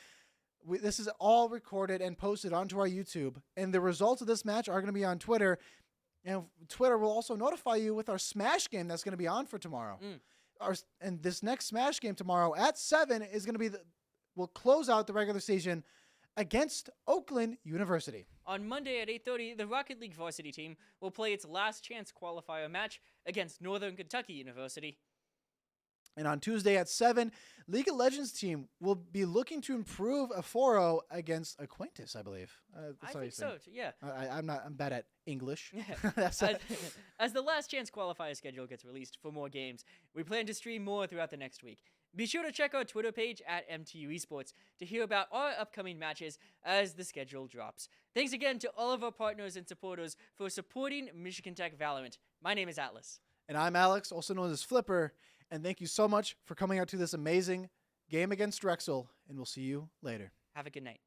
this is all recorded and posted onto our YouTube. And the results of this match are going to be on Twitter. And Twitter will also notify you with our Smash game that's going to be on for tomorrow. And this next Smash game tomorrow at 7 is going to be we'll close out the regular season against Oakland University. On Monday at 8:30, the Rocket League varsity team will play its last chance qualifier match against Northern Kentucky University. And on Tuesday at 7, League of Legends team will be looking to improve a 4-0 against Acquaintance, I believe. I think so, yeah. I'm bad at English. As the last chance qualifier schedule gets released for more games, we plan to stream more throughout the next week. Be sure to check our Twitter page at MTU Esports to hear about our upcoming matches as the schedule drops. Thanks again to all of our partners and supporters for supporting Michigan Tech Valorant. My name is Atlas. And I'm Alex, also known as Flipper. And thank you so much for coming out to this amazing game against Drexel. And we'll see you later. Have a good night.